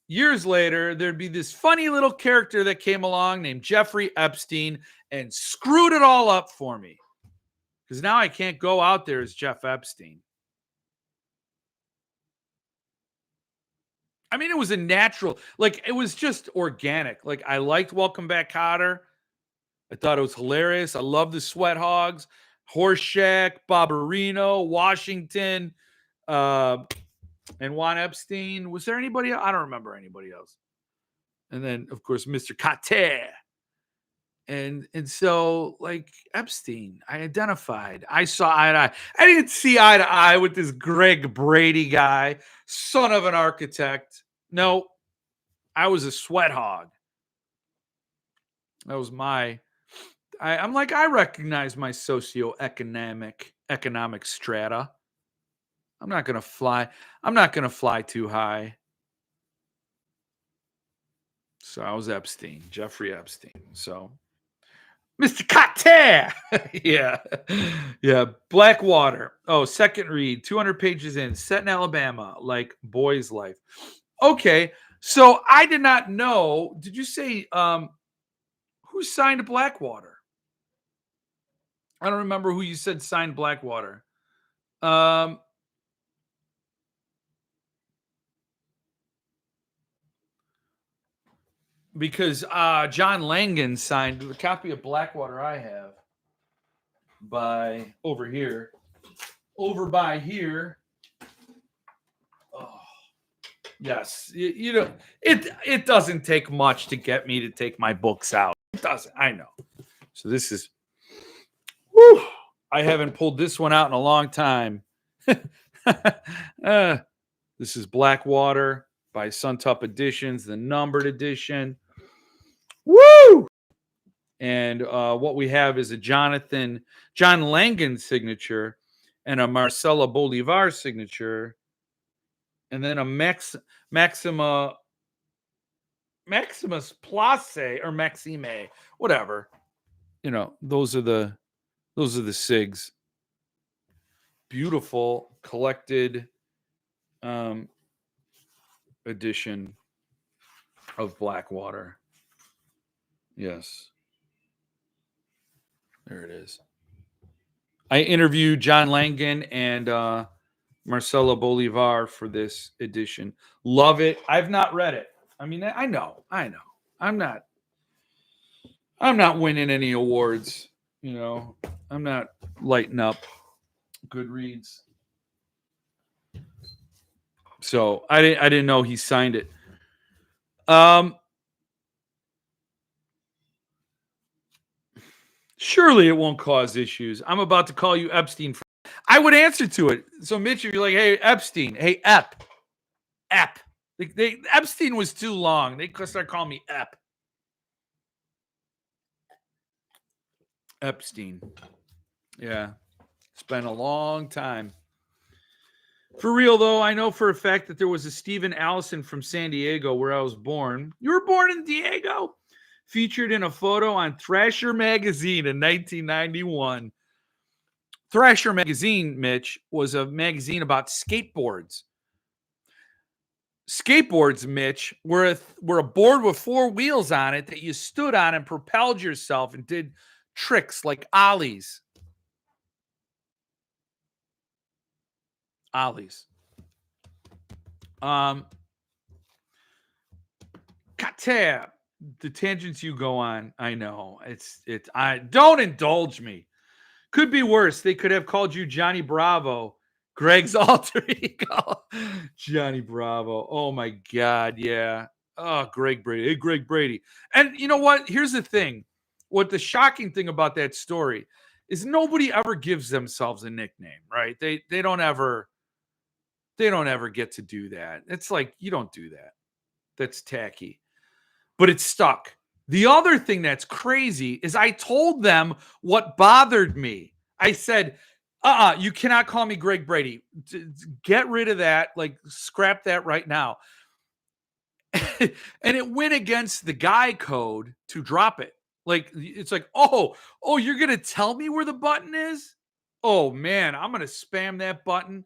years later, there'd be this funny little character that came along named Jeffrey Epstein and screwed it all up for me. Because now I can't go out there as Jeff Epstein. I mean, it was a natural, like, it was just organic. Like, I liked Welcome Back, Kotter. I thought it was hilarious. I love the Sweat Hogs, Horseshack, Barbarino, Washington, and Juan Epstein. Was there anybody else? I don't remember anybody else. And then, of course, Mr. Kotter. And so, like, Epstein, I identified. I saw eye to eye. I didn't see eye to eye with this Greg Brady guy, son of an architect. No, I was a sweat hog. That was I'm like, I recognize my economic strata. I'm not gonna fly too high. So I was Epstein, Jeffrey Epstein. So Mr. Kotter. Yeah. Blackwater. Oh, second read, 200 pages in, set in Alabama, like boy's life. Okay. So I did not know. Did you say who signed Blackwater? I don't remember who you said signed Blackwater. Because John Langan signed a copy of Blackwater I have by over here. Over by here. Oh, yes. It doesn't take much to get me to take my books out. It doesn't. I know. So this is I haven't pulled this one out in a long time. This is Blackwater by Suntup Editions, the numbered edition. Woo! And what we have is a John Langan signature and a Marcela Bolivar signature, and then a Maximus Place or Maxime, whatever. You know, those are the SIGs. Beautiful collected edition of Blackwater. Yes. There it is. I interviewed John Langan and Marcela Bolivar for this edition. Love it. I've not read it. I mean, I know. I'm not winning any awards, you know. I'm not lighting up Goodreads. So I didn't know he signed it. Surely it won't cause issues. I'm about to call you Epstein. I would answer to it. So Mitch, if you're like, hey, Epstein, hey, Ep. Epstein was too long. They could start calling me Ep. Epstein. Yeah. It's been a long time. For real, though, I know for a fact that there was a Steven Allison from San Diego where I was born. You were born in Diego? Featured in a photo on Thrasher magazine in 1991. Thrasher magazine, Mitch, was a magazine about skateboards. Skateboards, Mitch, were a board with four wheels on it that you stood on and propelled yourself and did tricks like ollies. Ollies. God damn, the tangents you go on, I know. I don't indulge me. Could be worse. They could have called you Johnny Bravo, Greg's alter ego. Johnny Bravo. Oh my God, yeah. Oh, Greg Brady. Hey, Greg Brady. And you know what? Here's the thing. What the shocking thing about that story is nobody ever gives themselves a nickname, right? They don't ever get to do that. It's like you don't do that. That's tacky. But it stuck. The other thing that's crazy is I told them what bothered me. I said, you cannot call me Greg Brady. Get rid of that. Like, scrap that right now. And it went against the guy code to drop it. Like, it's like, oh, you're going to tell me where the button is? Oh, man, I'm going to spam that button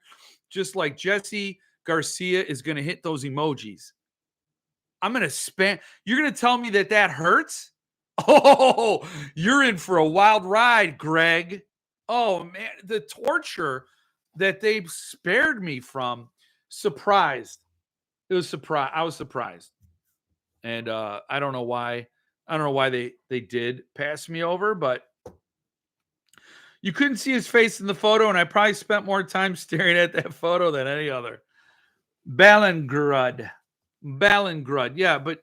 just like Jesse Garcia is going to hit those emojis. I'm going to spam. You're going to tell me that hurts? Oh, you're in for a wild ride, Greg. Oh, man. The torture that they spared me from. Surprised. It was surprise. I was surprised. And I don't know why. I don't know why they did pass me over, but you couldn't see his face in the photo, and I probably spent more time staring at that photo than any other. Ballingrud. Yeah, but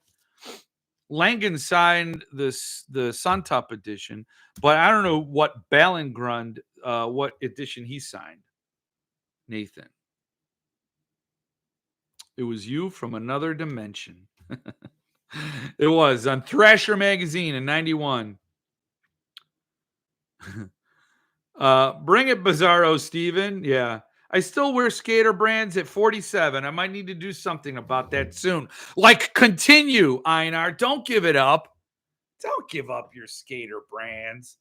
Langan signed the Suntop edition, but I don't know what Ballingrud, what edition he signed. Nathan. It was you from another dimension. It was on Thrasher magazine in 91. Bring it, Bizarro Steven. Yeah. I still wear skater brands at 47. I might need to do something about that soon. Like, continue, Einar. Don't give it up. Don't give up your skater brands.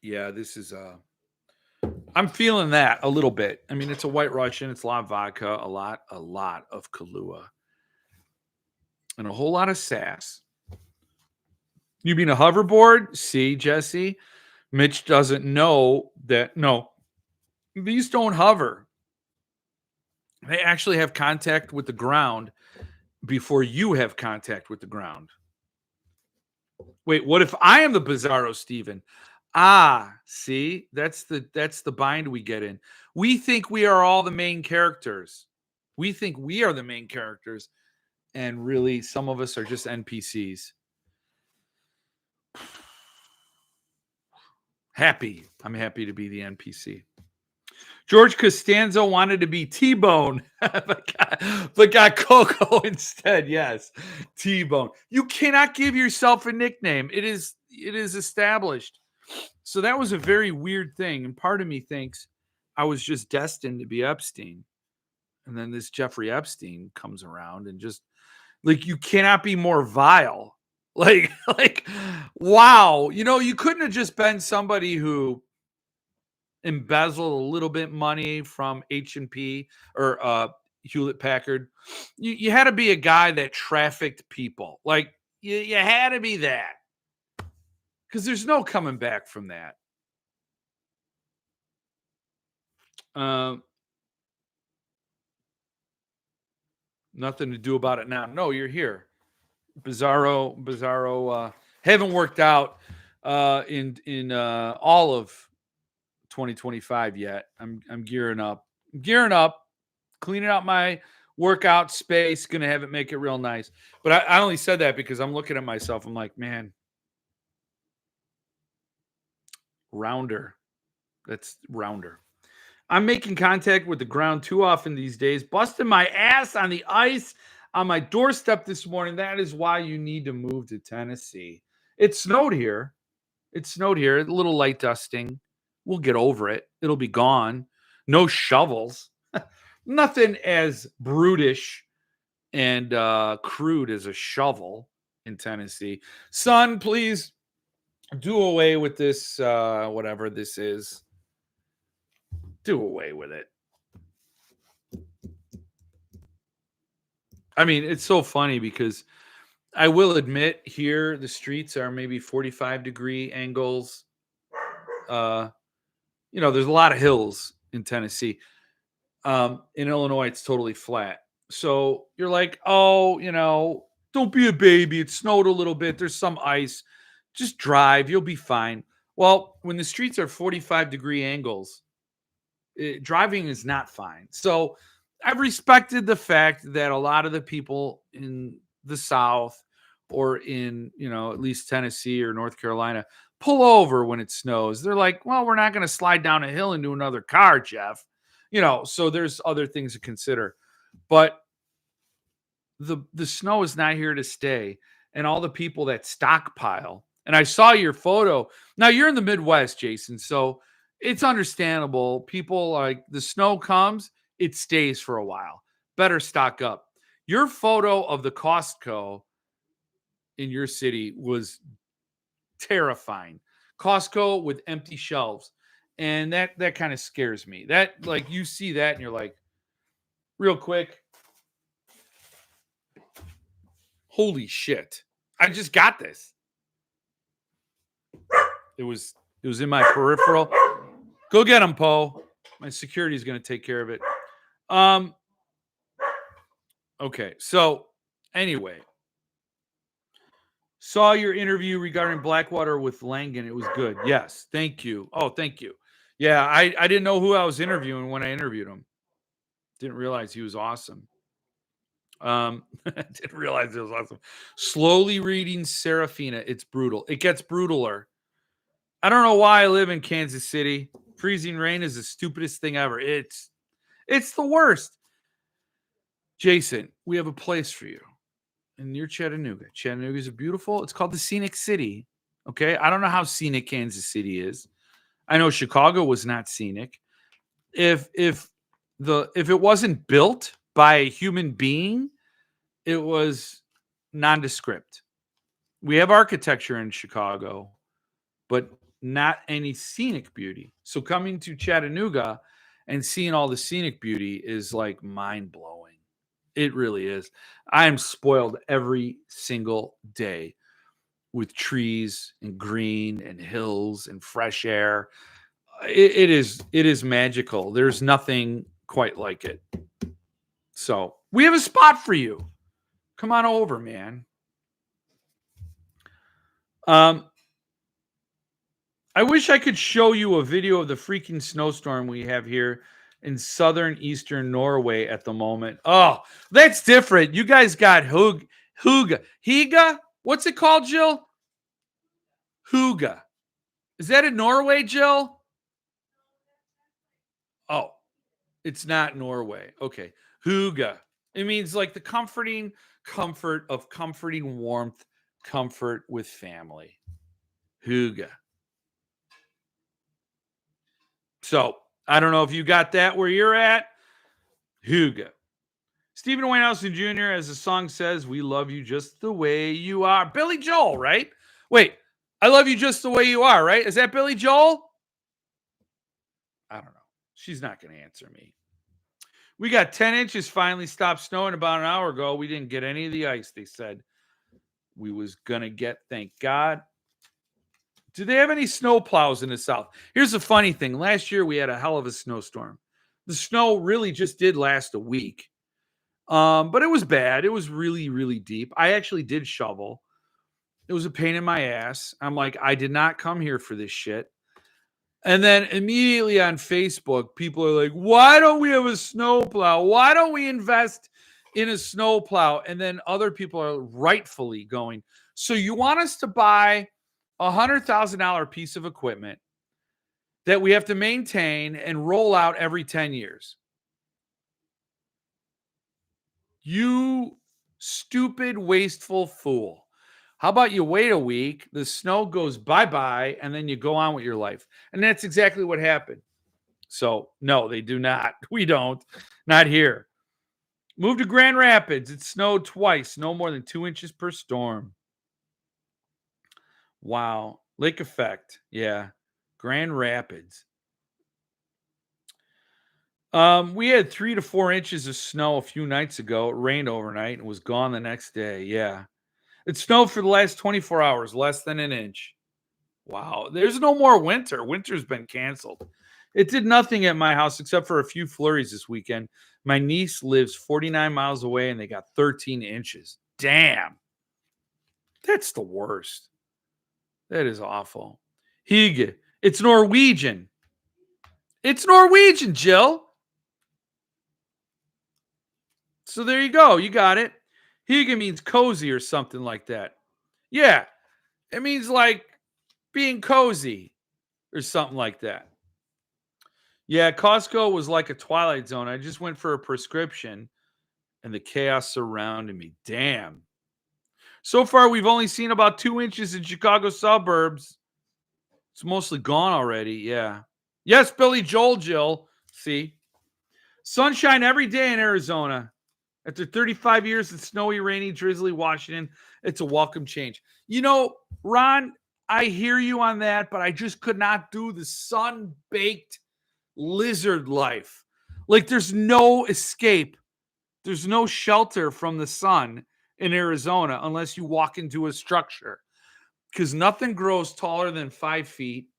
Yeah, this is I'm feeling that a little bit. I mean, it's a White Russian. It's a lot of vodka, a lot of Kahlua, and a whole lot of sass. You mean a hoverboard? See, Jesse? Mitch doesn't know that. No, these don't hover. They actually have contact with the ground before you have contact with the ground. Wait, what if I am the Bizarro Steven? See, that's the bind we get in. We think we are all the main characters. We think we are the main characters, and really, some of us are just NPCs. I'm happy to be the NPC. George Costanza wanted to be T-Bone, but got Coco instead. Yes, T-Bone. You cannot give yourself a nickname. It is established. So that was a very weird thing. And part of me thinks I was just destined to be Epstein. And then this Jeffrey Epstein comes around and just like, you cannot be more vile. Like, wow. You couldn't have just been somebody who embezzled a little bit money from H&P or Hewlett Packard. You had to be a guy that trafficked people. Like, you had to be that. Because there's no coming back from that. Nothing to do about it now. No, you're here. Bizarro. Haven't worked out in all of 2025 yet. I'm gearing up. Cleaning out my workout space. Gonna have it make it real nice. But I only said that because I'm looking at myself. I'm like, man, rounder. That's rounder. I'm making contact with the ground too often these days, busting my ass on the ice on my doorstep this morning. That is why you need to move to Tennessee. It snowed here. A little light dusting. We'll get over it. It'll be gone. No shovels. Nothing as brutish and crude as a shovel in Tennessee. Son, please do away with this, whatever this is. Do away with it. I mean, it's so funny because I will admit here the streets are maybe 45-degree angles. There's a lot of hills in Tennessee. In Illinois, it's totally flat. So you're like, oh, don't be a baby. It snowed a little bit. There's some ice. Just drive. You'll be fine. Well, when the streets are 45-degree angles, driving is not fine. So I've respected the fact that a lot of the people in the South or in, at least Tennessee or North Carolina pull over when it snows. They're like, well, we're not going to slide down a hill into another car, Jeff. So there's other things to consider. But the snow is not here to stay. And all the people that stockpile. And I saw your photo. Now you're in the Midwest, Jason. So it's understandable. People like the snow comes, it stays for a while. Better stock up. Your photo of the Costco in your city was terrifying. Costco with empty shelves. And that kind of scares me. That, like, you see that and you're like, real quick, holy shit. I just got this. It was in my peripheral. Go get him, Poe. My security is going to take care of it. Okay. So anyway, saw your interview regarding Blackwater with Langan. It was good. Yes. Thank you. Oh, thank you. Yeah. I didn't know who I was interviewing when I interviewed him. Didn't realize he was awesome. Didn't realize it was awesome. Slowly reading Serafina. It's brutal. It gets brutaler. I don't know why I live in Kansas City. Freezing rain is the stupidest thing ever. It's the worst. Jason, we have a place for you. And near Chattanooga. Chattanooga is beautiful. It's called the Scenic City. Okay. I don't know how scenic Kansas City is. I know Chicago was not scenic. If it wasn't built by a human being, it was nondescript. We have architecture in Chicago, but not any scenic beauty. So coming to Chattanooga and seeing all the scenic beauty is like mind-blowing. It really is. I am spoiled every single day with trees and green and hills and fresh air. It is magical. There's nothing quite like it. So we have a spot for you. Come on over, man. I wish I could show you a video of the freaking snowstorm we have here in southern eastern Norway at the moment. Oh, that's different. You guys got Higa. What's it called, Jill? Huga. Is that in Norway, Jill? Oh, It's not Norway. Okay. Huga. It means like the comforting comfort of comforting warmth, comfort with family. Huga. So I don't know if you got that where you're at. Huga. Stephen Wayne Allison Jr., as the song says, we love you just the way you are. Billy Joel, right? Wait, I love you just the way you are, right? Is that Billy Joel? I don't know. She's not going to answer me. We got 10 inches finally stopped snowing about an hour ago. We didn't get any of the ice they said we was going to get, thank God. Do they have any snow plows in the South? Here's the funny thing. Last year, we had a hell of a snowstorm. The snow really just did last a week. But it was bad. It was really, really deep. I actually did shovel. It was a pain in my ass. I'm like, I did not come here for this shit. And then immediately on Facebook, people are like, why don't we have a snowplow? Why don't we invest in a snowplow? And then other people are rightfully going, so you want us to buy a $100,000 piece of equipment that we have to maintain and roll out every 10 years? You stupid, wasteful fool. How about you wait a week, the snow goes bye-bye, and then you go on with your life? And that's exactly what happened. So, no, they do not. We don't. Not here. Move to Grand Rapids. It snowed twice. No more than 2 inches per storm. Wow. Lake effect. Yeah. Grand Rapids. We had 3 to 4 inches of snow a few nights ago. It rained overnight and was gone the next day. Yeah. It snowed for the last 24 hours, less than an inch. Wow. There's no more winter. Winter's been canceled. It did nothing at my house except for a few flurries this weekend. My niece lives 49 miles away and they got 13 inches. Damn. That's the worst. That is awful. Hygge. It's Norwegian. It's Norwegian, Jill. So there you go. You got it. Hygge means cozy or something like that. Yeah. It means like being cozy or something like that. Yeah, Costco was like a Twilight Zone. I just went for a prescription and the chaos surrounded me. Damn. So far, we've only seen about 2 inches in Chicago suburbs. It's mostly gone already. Yeah. Yes, Billy Joel, Jill. See? Sunshine every day in Arizona. After 35 years of snowy, rainy, drizzly Washington, it's a welcome change. You know, Ron, I hear you on that, but I just could not do the sun-baked lizard life. Like, there's no escape. There's no shelter from the sun in Arizona unless you walk into a structure, because nothing grows taller than 5 feet.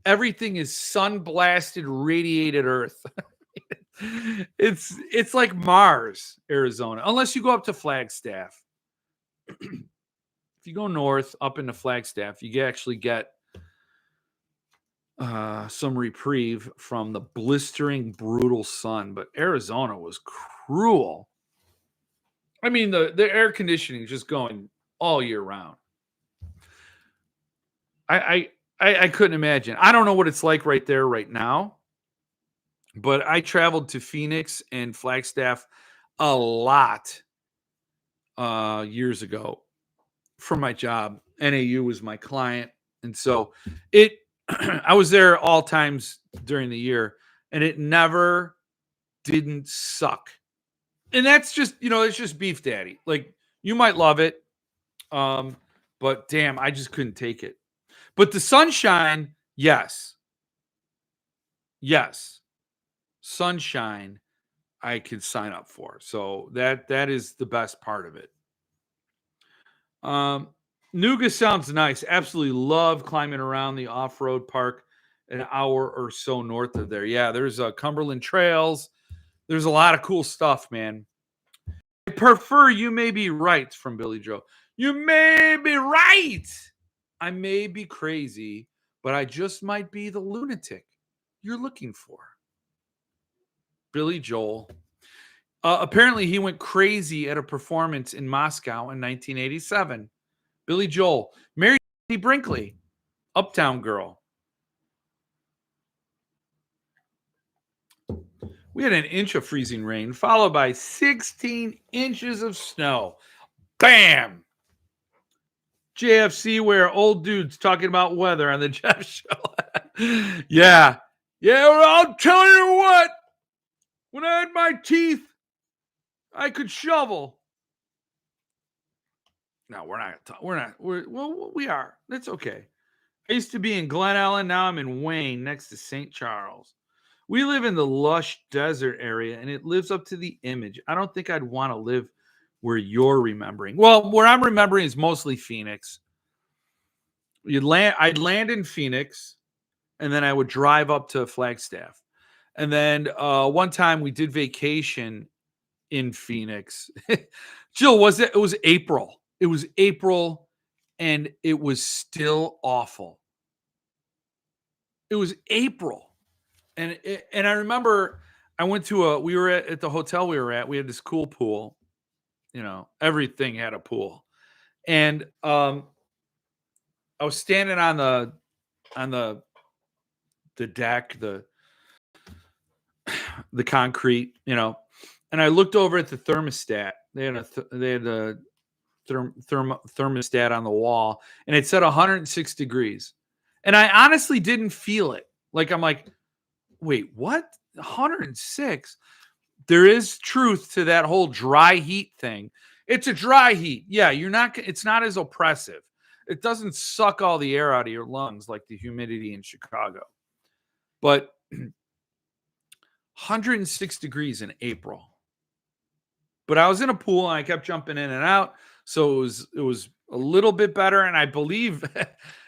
Everything is sun-blasted, radiated earth. It's like Mars, Arizona, unless you go up to Flagstaff. If you go north up into Flagstaff, you actually get some reprieve from the blistering, brutal sun. But Arizona was cruel. I mean, the air conditioning is just going all year round. I couldn't imagine. I don't know what it's like right there right now. But I traveled to Phoenix and Flagstaff a lot years ago for my job. NAU was my client. And so I was there all times during the year, and it never didn't suck. And that's just, it's just beef daddy. Like, you might love it. But damn, I just couldn't take it. But the sunshine, yes. Yes. Sunshine, I could sign up for. So that is the best part of it. Nuga sounds nice. Absolutely love climbing around the off-road park an hour or so north of there. Yeah, there's Cumberland Trails. There's a lot of cool stuff, man. I prefer You May Be Right from Billy Joe. You may be right. I may be crazy, but I just might be the lunatic you're looking for. Billy Joel. Apparently, he went crazy at a performance in Moscow in 1987. Billy Joel. Mary Brinkley. Uptown Girl. We had an inch of freezing rain, followed by 16 inches of snow. Bam! JFC, where old dudes talking about weather on the Jeff Show. Yeah. Yeah, well, I'll tell you what. When I had my teeth, I could shovel. No, we're not. Well, we are. That's okay. I used to be in Glen Ellen. Now I'm in Wayne, next to St. Charles. We live in the lush desert area, and it lives up to the image. I don't think I'd want to live where you're remembering. Well, where I'm remembering is mostly Phoenix. I'd land in Phoenix, and then I would drive up to Flagstaff. And then one time we did vacation in Phoenix. Jill, it was April. It was April, and it was still awful. It was April. And I remember I went to we were at the hotel we were at. We had this cool pool. You know, everything had a pool. And I was standing on the deck, the concrete, you know, and I looked over at the thermostat. They had a thermostat on the wall, and it said 106 degrees. And I honestly didn't feel it. Like, I'm like, wait, what? 106? There is truth to that whole dry heat thing. It's a dry heat. Yeah, it's not as oppressive. It doesn't suck all the air out of your lungs like the humidity in Chicago. But 106 degrees in April. But I was in a pool and I kept jumping in and out. So it was a little bit better. And I believe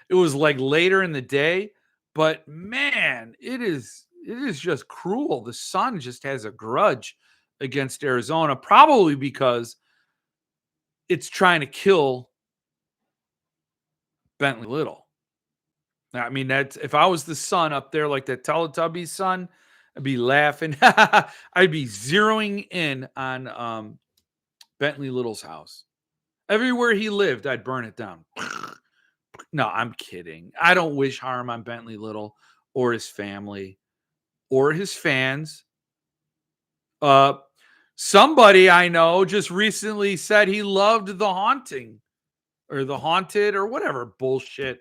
it was like later in the day. But man, it is just cruel. The sun just has a grudge against Arizona, probably because it's trying to kill Bentley Little. I mean, that's if I was the sun up there like that Teletubbies sun, I'd be laughing. I'd be zeroing in on Bentley Little's house. Everywhere he lived, I'd burn it down. No, I'm kidding. I don't wish harm on Bentley Little or his family or his fans. Somebody I know just recently said he loved The Haunting or The Haunted or whatever bullshit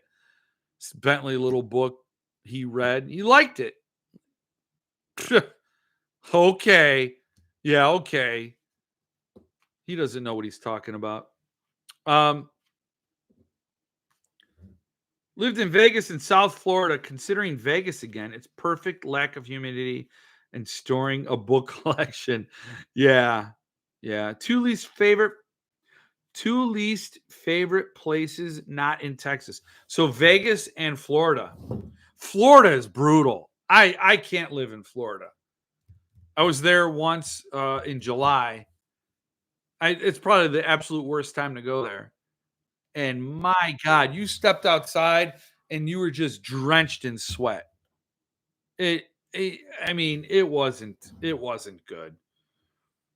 Bentley Little book he read. He liked it. Okay. Yeah, okay. He doesn't know what he's talking about. Lived in Vegas and South Florida. Considering Vegas again, it's perfect lack of humidity and storing a book collection. Yeah. Yeah. Two least favorite places not in Texas. So Vegas and Florida. Florida is brutal. I can't live in Florida. I was there once in July. It's probably the absolute worst time to go there. And my God, you stepped outside and you were just drenched in sweat. I mean, it wasn't good.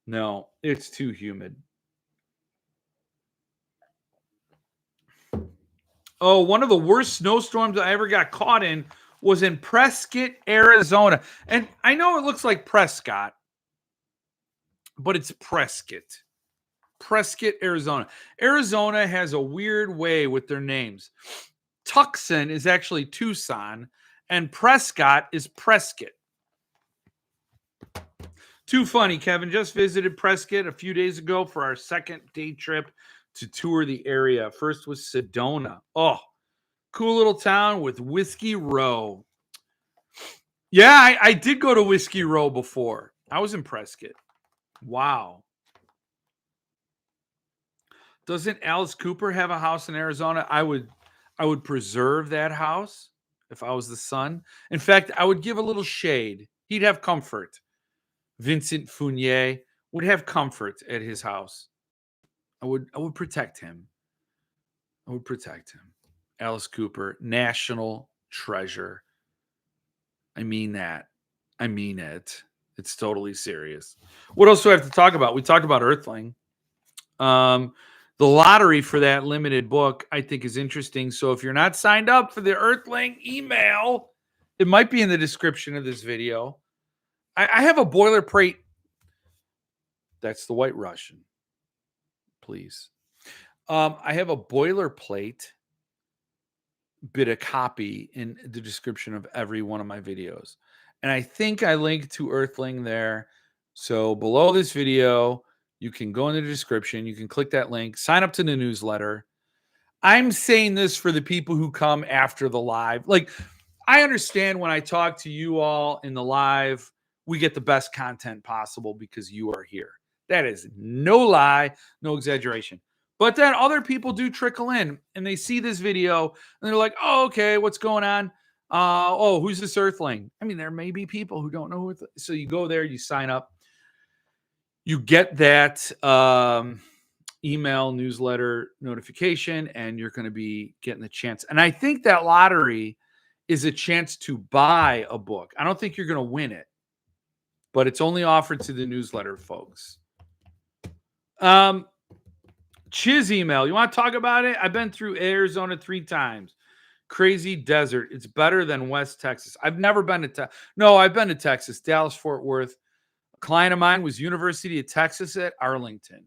No, it's too humid. Oh, one of the worst snowstorms I ever got caught in was in Prescott, Arizona. And I know it looks like Prescott, but it's Prescott. Prescott, Arizona. Arizona has a weird way with their names. Tucson is actually Tucson, and Prescott is Prescott. Too funny, Kevin. Just visited Prescott a few days ago for our second day trip to tour the area. First was Sedona. Oh, cool little town with Whiskey Row. Yeah, I did go to Whiskey Row before. I was in Prescott. Wow. Doesn't Alice Cooper have a house in Arizona? I would preserve that house if I was the son. In fact, I would give a little shade. He'd have comfort. Vincent Fournier would have comfort at his house. I would protect him. I would protect him. Alice Cooper, national treasure. I mean that. I mean it. It's totally serious. What else do I have to talk about? We talked about Earthling. The lottery for that limited book, I think, is interesting. So if you're not signed up for the Earthling email, it might be in the description of this video. I have a boilerplate. That's the White Russian. Please. I have a boilerplate bit of copy in the description of every one of my videos. And I think I linked to Earthling there. So below this video, you can go in the description. You can click that link, sign up to the newsletter. I'm saying this for the people who come after the live. Like, I understand when I talk to you all in the live, we get the best content possible because you are here. That is no lie, no exaggeration. But then other people do trickle in and they see this video and they're like, oh, okay, what's going on? Oh, who's this Earthling? I mean, there may be people who don't know who. So you go there, you sign up, you get that email newsletter notification, and you're going to be getting the chance. And I think that lottery is a chance to buy a book. I don't think you're going to win it, but it's only offered to the newsletter folks. Chiz email. You want to talk about it? I've been through Arizona 3 times. Crazy desert. It's better than West Texas. I've never been to No, I've been to Texas, Dallas, Fort Worth. A client of mine was University of Texas at Arlington.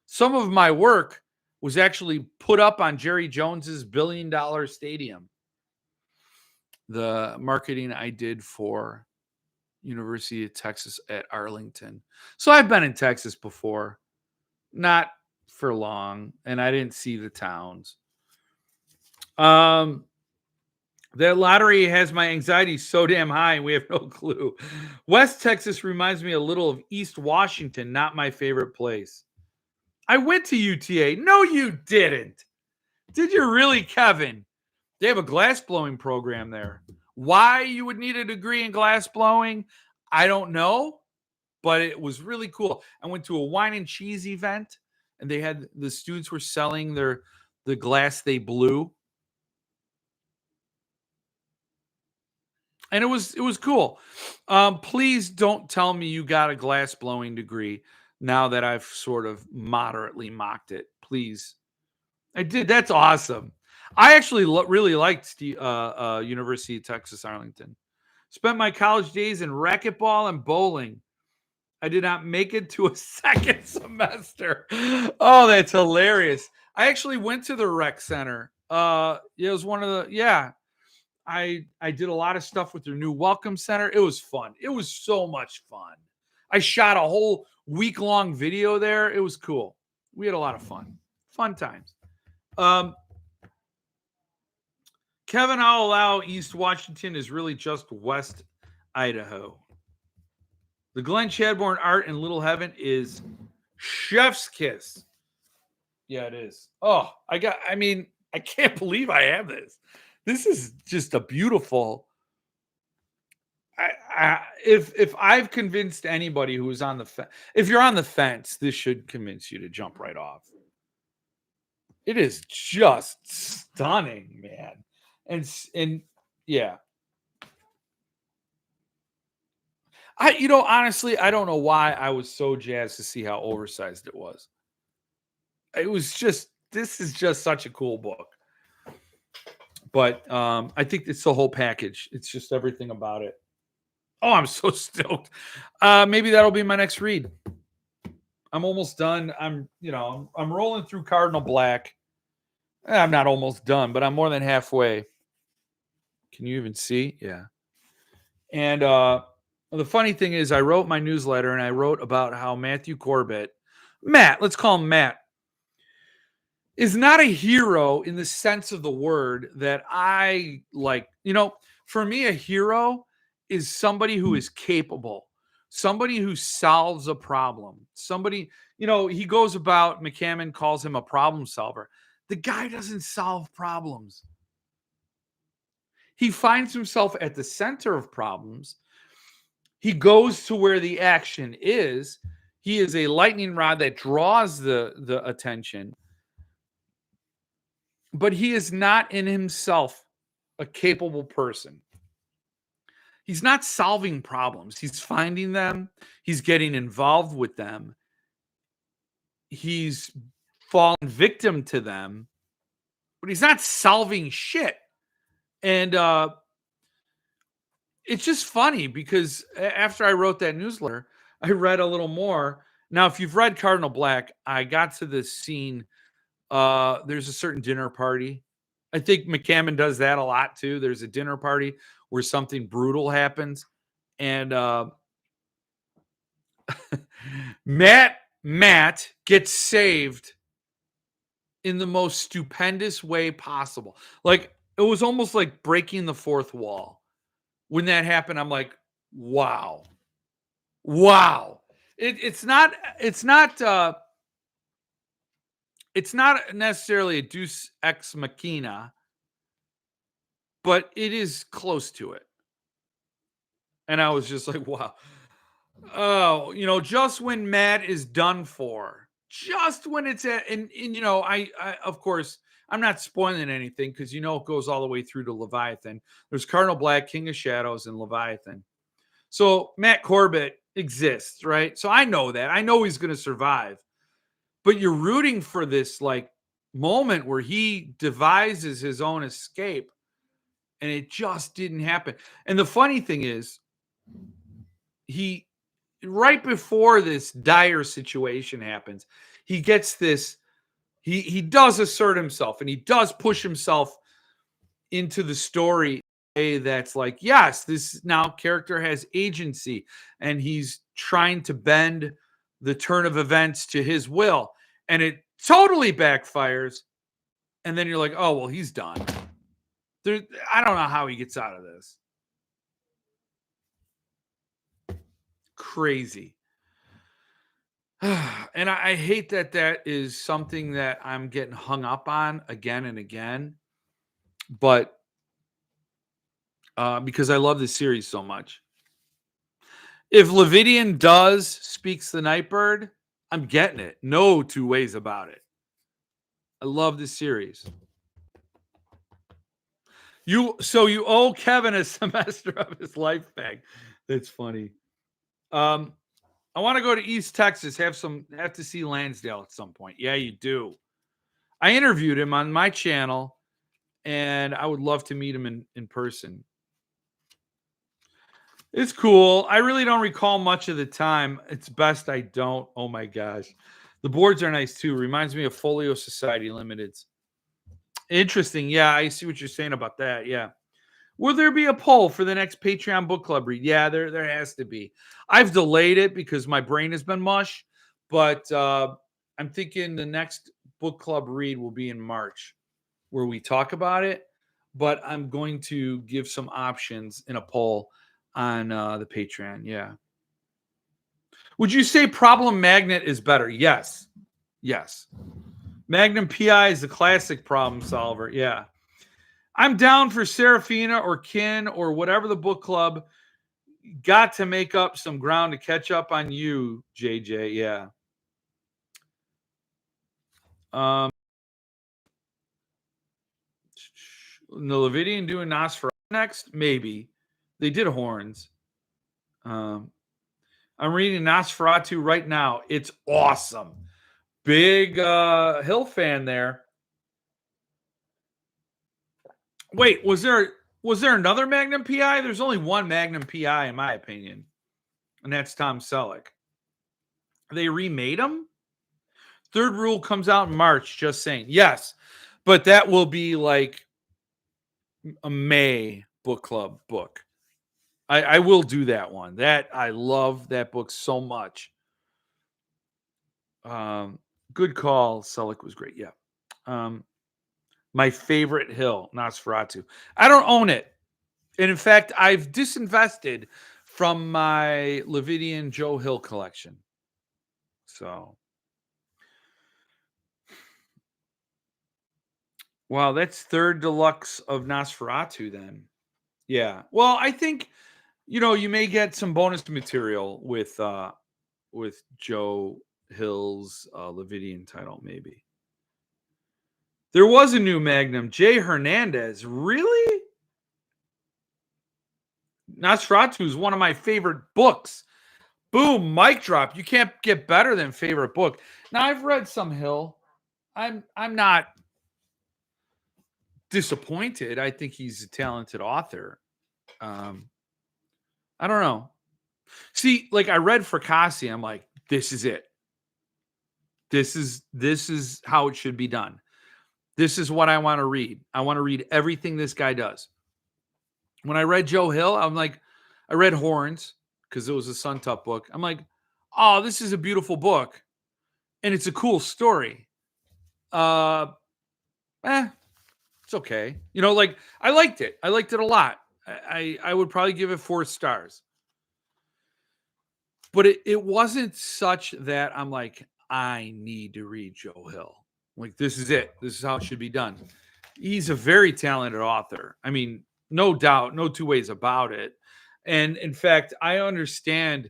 Some of my work was actually put up on Jerry Jones's $1 billion stadium. The marketing I did for University of Texas at Arlington. So I've been in Texas before, not for long, and I didn't see the towns. That lottery has my anxiety so damn high, and we have no clue. West Texas reminds me a little of East Washington, not my favorite place. I went to UTA. No, you didn't. Did you really, Kevin? They have a glass blowing program there. Why you would need a degree in glass blowing, I don't know, but it was really cool. I went to a wine and cheese event, and they had the students were selling the glass they blew. And it was cool. Please don't tell me you got a glass blowing degree now that I've sort of moderately mocked it. Please. I did. That's awesome. I actually really liked the University of Texas Arlington. Spent my college days in racquetball and bowling. I did not make it to a second semester. Oh, that's hilarious. I actually went to the rec center. It was one of the I did a lot of stuff with their new welcome center. It was fun. It was so much fun. I shot a whole week-long video there. It was cool. We had a lot of fun. Fun times. Kevin, I'll allow East Washington is really just West Idaho. The Glenn Chadbourne art in Little Heaven is chef's kiss. Yeah, it is. Oh, I can't believe I have this. This is just a beautiful. If I've convinced anybody who is on the fence, if you're on the fence, this should convince you to jump right off. It is just stunning, man. And yeah. Honestly, I don't know why I was so jazzed to see how oversized it was. It was just, this is just such a cool book. But I think it's the whole package. It's just everything about it. Oh, I'm so stoked. Maybe that'll be my next read. I'm almost done. I'm rolling through Cardinal Black. I'm not almost done, but I'm more than halfway. Can you even see? Yeah. And the funny thing is, I wrote my newsletter and I wrote about how Matthew Corbett, let's call him Matt, is not a hero in the sense of the word that I like. For me, a hero is somebody who is capable, somebody who solves a problem, somebody, he goes about, McCammon calls him a problem solver. The guy doesn't solve problems. He finds himself at the center of problems. He goes to where the action is. He is a lightning rod that draws the attention. But he is not in himself a capable person. He's not solving problems. He's finding them. He's getting involved with them. He's fallen victim to them, but he's not solving shit. And it's just funny because after I wrote that newsletter, I read a little more. Now, if you've read Cardinal Black, I got to this scene. There's a certain dinner party. I think McCammon does that a lot too. There's a dinner party where something brutal happens, and Matt gets saved in the most stupendous way possible. Like it was almost like breaking the fourth wall. When that happened, I'm like, wow. Wow. It's not necessarily a deus ex machina, but it is close to it. And I was just like, wow. Oh, just when Matt is done for, just when it's at, and I of course, I'm not spoiling anything because it goes all the way through to Leviathan. There's Cardinal Black, King of Shadows, and Leviathan. So Matt Corbett exists, right? So I know that. I know he's going to survive. But you're rooting for this like moment where he devises his own escape, and it just didn't happen. And the funny thing is, he right before this dire situation happens, he gets this. He does assert himself, and he does push himself into the story that's like, yes, this now character has agency, and he's trying to bend the turn of events to his will, and it totally backfires. And then you're like, oh well, he's done. I don't know how he gets out of this. Crazy. And I hate that is something that I'm getting hung up on again and again, but because I love this series so much. If Levidian speaks the Nightbird, I'm getting it. No two ways about it. I love this series. You owe Kevin a semester of his life back. That's funny. I want to go to East Texas, have to see Lansdale at some point. Yeah, you do. I interviewed him on my channel, and I would love to meet him in person. It's cool. I really don't recall much of the time. It's best I don't. Oh my gosh. The boards are nice too. Reminds me of Folio Society Limiteds. Interesting. Yeah, I see what you're saying about that. Yeah. Will there be a poll for the next Patreon book club read? Yeah, there has to be. I've delayed it because my brain has been mush, but I'm thinking the next book club read will be in March where we talk about it, but I'm going to give some options in a poll on the Patreon. Yeah. Would you say Problem Magnet is better? Yes. Yes. Magnum PI is a classic problem solver. Yeah. I'm down for Serafina or Kin or whatever the book club. Got to make up some ground to catch up on you, JJ. Yeah. The Levidian doing Nosferatu next? Maybe. They did Horns. I'm reading Nosferatu right now. It's awesome. Big Hill fan there. Wait, was there another Magnum PI? There's only one Magnum PI in my opinion, and that's Tom Selleck. They remade him. Third Rule comes out in March. Just saying. Yes, but that will be like a May book club book. I will do that one. That I love that book so much. Good call. Selleck was great. Yeah. My favorite Hill, Nosferatu. I don't own it. And in fact, I've disinvested from my Levidian Joe Hill collection. So, wow, that's third deluxe of Nosferatu then. Yeah. Well, I think you may get some bonus material with Joe Hill's Levidian title, maybe. There was a new Magnum, Jay Hernandez. Really? Nosferatu is one of my favorite books. Boom, mic drop. You can't get better than favorite book. Now I've read some Hill. I'm not disappointed. I think he's a talented author. I don't know. See, like I read Fracassi, I'm like, this is it. This is how it should be done. This is what I want to read. I want to read everything this guy does. When I read Joe Hill, I'm like, I read Horns because it was a Sun Tup book. I'm like, oh, this is a beautiful book, and it's a cool story. Uh, it's okay. You know, like I liked it. I liked it a lot. I would probably give it 4 stars. But it wasn't such that I'm like, I need to read Joe Hill. Like, this is it. This is how it should be done. He's a very talented author. I mean, no doubt, no two ways about it. And in fact, I understand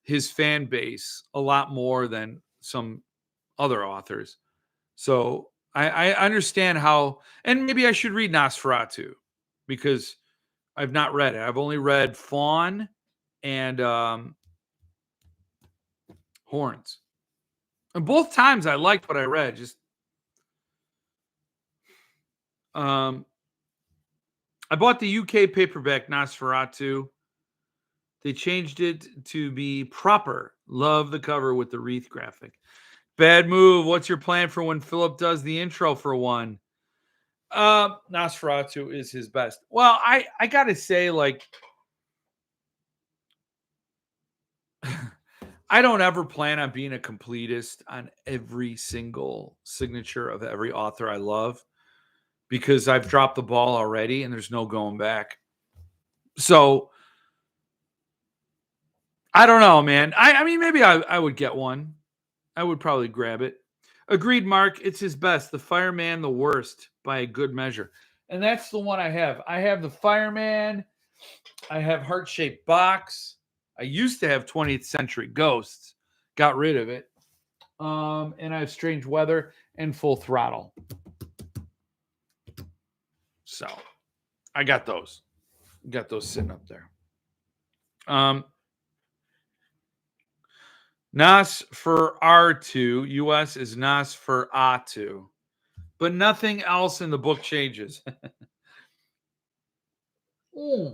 his fan base a lot more than some other authors. So I understand how, and maybe I should read Nosferatu because I've not read it. I've only read Fawn and Horns. And both times I liked what I read. Just I bought the UK paperback Nosferatu. They changed it to be proper. Love the cover with the wreath graphic. Bad move. What's your plan for when Philip does the intro for one? Nosferatu is his best. Well, I gotta say, like, I don't ever plan on being a completist on every single signature of every author I love because I've dropped the ball already and there's no going back. So I don't know, man. I mean, maybe I would get one. I would probably grab it. Agreed, Mark. It's his best. The Fireman, the worst by a good measure. And that's the one I have. I have the Fireman. I have Heart Shaped Box. I used to have 20th Century Ghosts. Got rid of it. And I have Strange Weather and Full Throttle. So I got those. Got those sitting up there. Nas for R2. US is Nas for A2. But nothing else in the book changes. I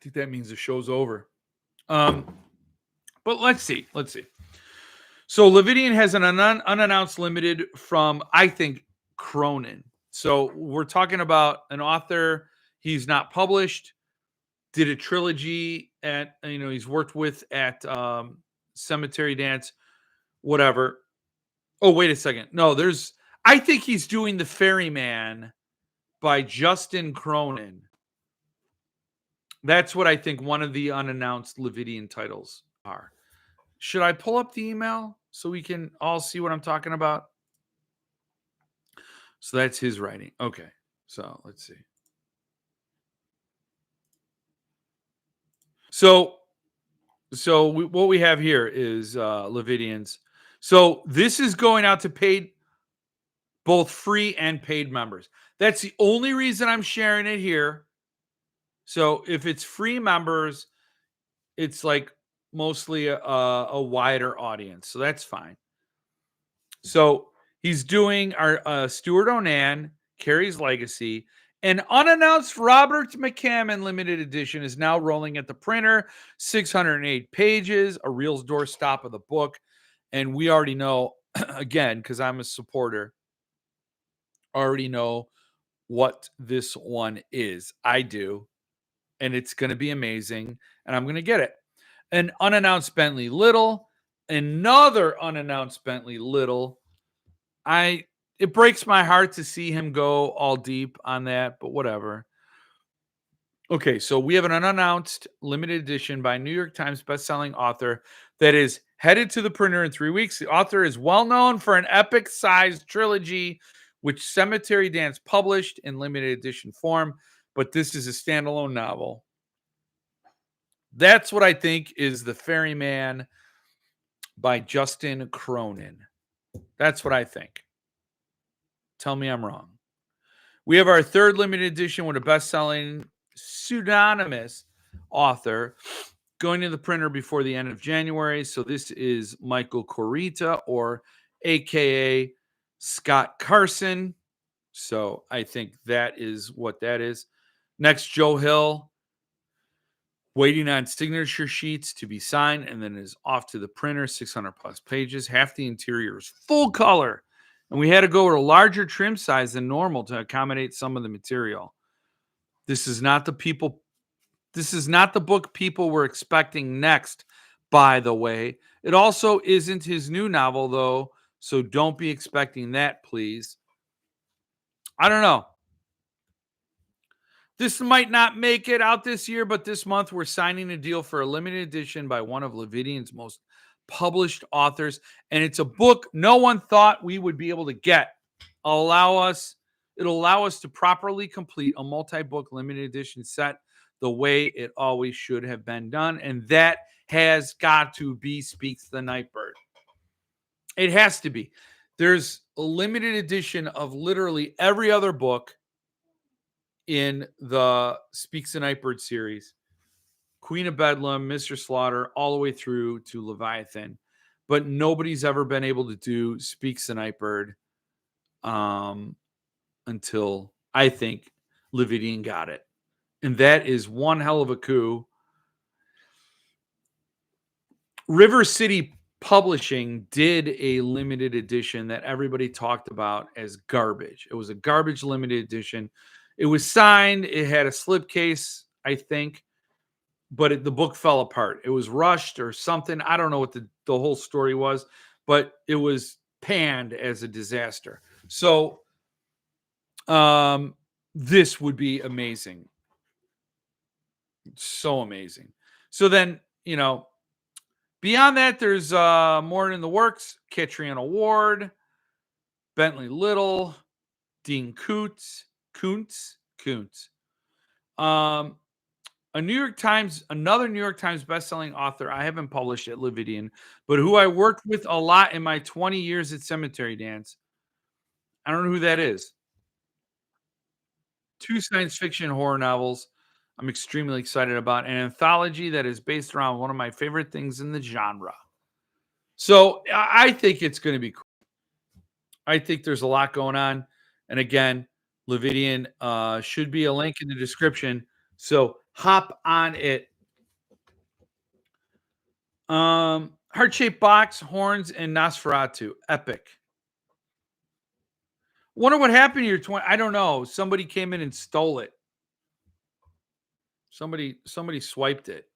think that means the show's over. But let's see. Let's see. So Levidian has an unannounced limited from, I think, Cronin. So we're talking about an author. He's not published. Did a trilogy at, he's worked with at Cemetery Dance, whatever. Oh, wait a second. No, I think he's doing The Ferryman by Justin Cronin. That's what I think one of the unannounced Levidian titles are. Should I pull up the email so we can all see what I'm talking about? So that's his writing. Okay. So let's see. So what we have here is Levidians. So this is going out to paid, both free and paid members. That's the only reason I'm sharing it here. So if it's free members, it's like mostly a wider audience. So that's fine. So he's doing our Stuart Onan, Carrie's Legacy. An unannounced Robert McCammon limited edition is now rolling at the printer. 608 pages, a real doorstop of the book. And we already know, again, because I'm a supporter, already know what this one is. I do. And it's going to be amazing. And I'm going to get it. An unannounced Bentley Little. Another unannounced Bentley Little. It breaks my heart to see him go all deep on that, but whatever. Okay, so we have an unannounced limited edition by New York Times bestselling author that is headed to the printer in 3 weeks. The author is well known for an epic-sized trilogy, which Cemetery Dance published in limited edition form, but this is a standalone novel. That's what I think is The Ferryman by Justin Cronin. That's what I think. Tell me I'm wrong. We have our third limited edition with a best-selling pseudonymous author going to the printer before the end of January. So this is Michael Corita, or AKA Scott Carson. So I think that is what that is. Next, Joe Hill. waiting on signature sheets to be signed, and then is off to the printer, 600 plus pages. Half the interior is full color, and we had to go with a larger trim size than normal to accommodate some of the material. This is not the book people were expecting next, by the way. It also isn't his new novel, though, so don't be expecting that, please. I don't know. This might not make it out this year, but this month we're signing a deal for a limited edition by one of Levidian's most published authors. And it's a book no one thought we would be able to get. It'll allow us to properly complete a multi-book limited edition set the way it always should have been done. And that has got to be Speaks the Nightbird. It has to be. There's a limited edition of literally every other book in the Speaks the Nightbird series. Queen of Bedlam, Mr. Slaughter, all the way through to Leviathan. But nobody's ever been able to do Speaks the Nightbird until, I think, Levidian got it. And that is one hell of a coup. River City Publishing did a limited edition that everybody talked about as garbage. It was a garbage limited edition. It was signed. It had a slipcase, I think, but the book fell apart. It was rushed or something. I don't know what the whole story was, but it was panned as a disaster. So this would be amazing. So amazing. So then, beyond that, there's more in the works. Catriona Ward, Bentley Little, Dean Koontz. Another New York Times bestselling author I haven't published at Levidian, but who I worked with a lot in my 20 years at Cemetery Dance. I don't know who that is. 2 science fiction horror novels I'm extremely excited about, an anthology that is based around one of my favorite things in the genre. So I think it's going to be cool. I think there's a lot going on. And again, Levidian should be a link in the description. So hop on it. Heart-shaped box, horns, and Nosferatu. Epic. Wonder what happened to your 20. I don't know. Somebody came in and stole it. Somebody swiped it.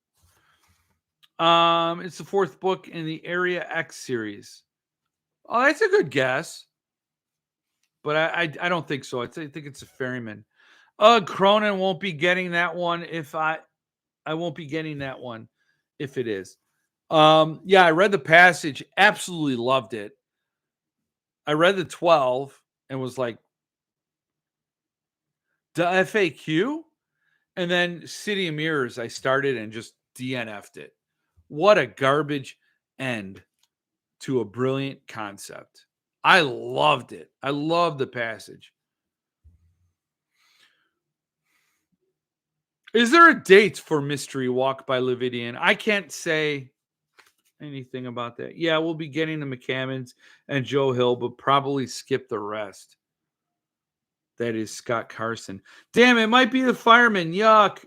It's the 4th book in the Area X series. Oh, that's a good guess. But I don't think so. I think it's a ferryman. Cronin won't be getting that one if I won't be getting that one if it is. Yeah, I read the passage, absolutely loved it. I read the 12 and was like, the FAQ? And then City of Mirrors, I started and just DNF'd it. What a garbage end to a brilliant concept. I loved it. I loved the passage. Is there a date for Mystery Walk by Levidian? I can't say anything about that. Yeah, we'll be getting the McCammons and Joe Hill, but probably skip the rest. That is Scott Carson. Damn, it might be the fireman. Yuck.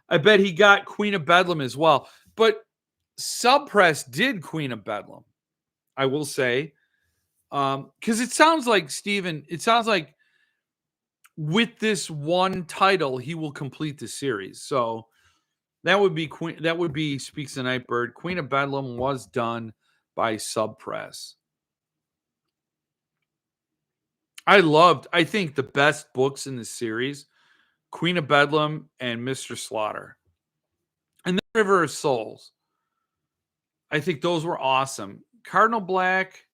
I bet he got Queen of Bedlam as well. But Subpress did Queen of Bedlam, I will say. Because it sounds like, Steven, with this one title, he will complete the series. So that would be Speaks the Nightbird. Queen of Bedlam was done by Subpress. I think the best books in the series, Queen of Bedlam and Mr. Slaughter. And the River of Souls. I think those were awesome. Cardinal Black,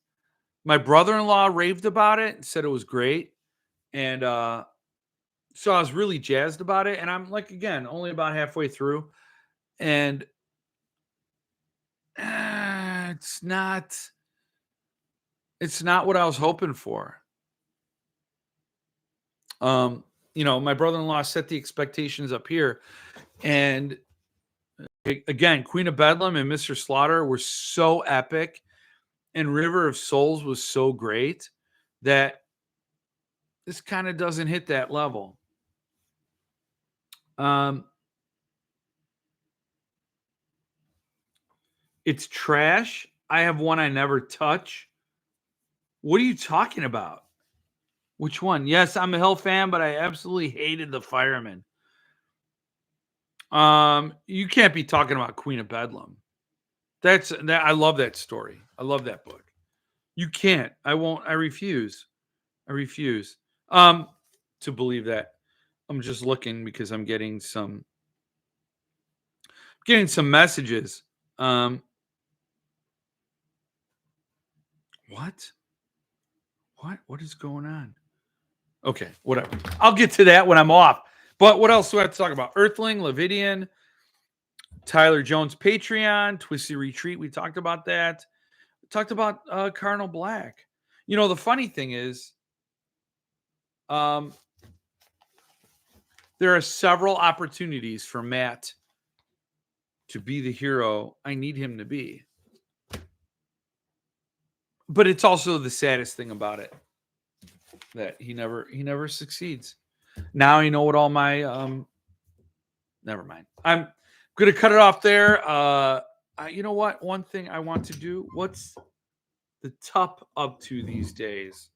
my brother-in-law raved about it and said it was great. And so I was really jazzed about it. And I'm like, again, only about halfway through. And it's not what I was hoping for. My brother-in-law set the expectations up here. And again, Queen of Bedlam and Mr. Slaughter were so epic. And River of Souls was so great that this kind of doesn't hit that level. It's trash. I have one I never touch. What are you talking about? Which one? Yes, I'm a Hill fan, but I absolutely hated The Fireman. You can't be talking about Queen of Bedlam. That's that. I love that story. I love that book. You can't. I won't. I refuse. I refuse. To believe that. I'm just looking because I'm getting some messages. What? What is going on? Okay, whatever. I'll get to that when I'm off. But what else do I have to talk about? Earthling, Levidian, Tyler Jones, Patreon, Twisty Retreat. We talked about that. We talked about Cardinal Black. You know, the funny thing is, there are several opportunities for Matt to be the hero I need him to be. But it's also the saddest thing about it that he never succeeds. Now you know what all my never mind. I'm gonna cut it off there. You know what? One thing I want to do. What's the top up to these days?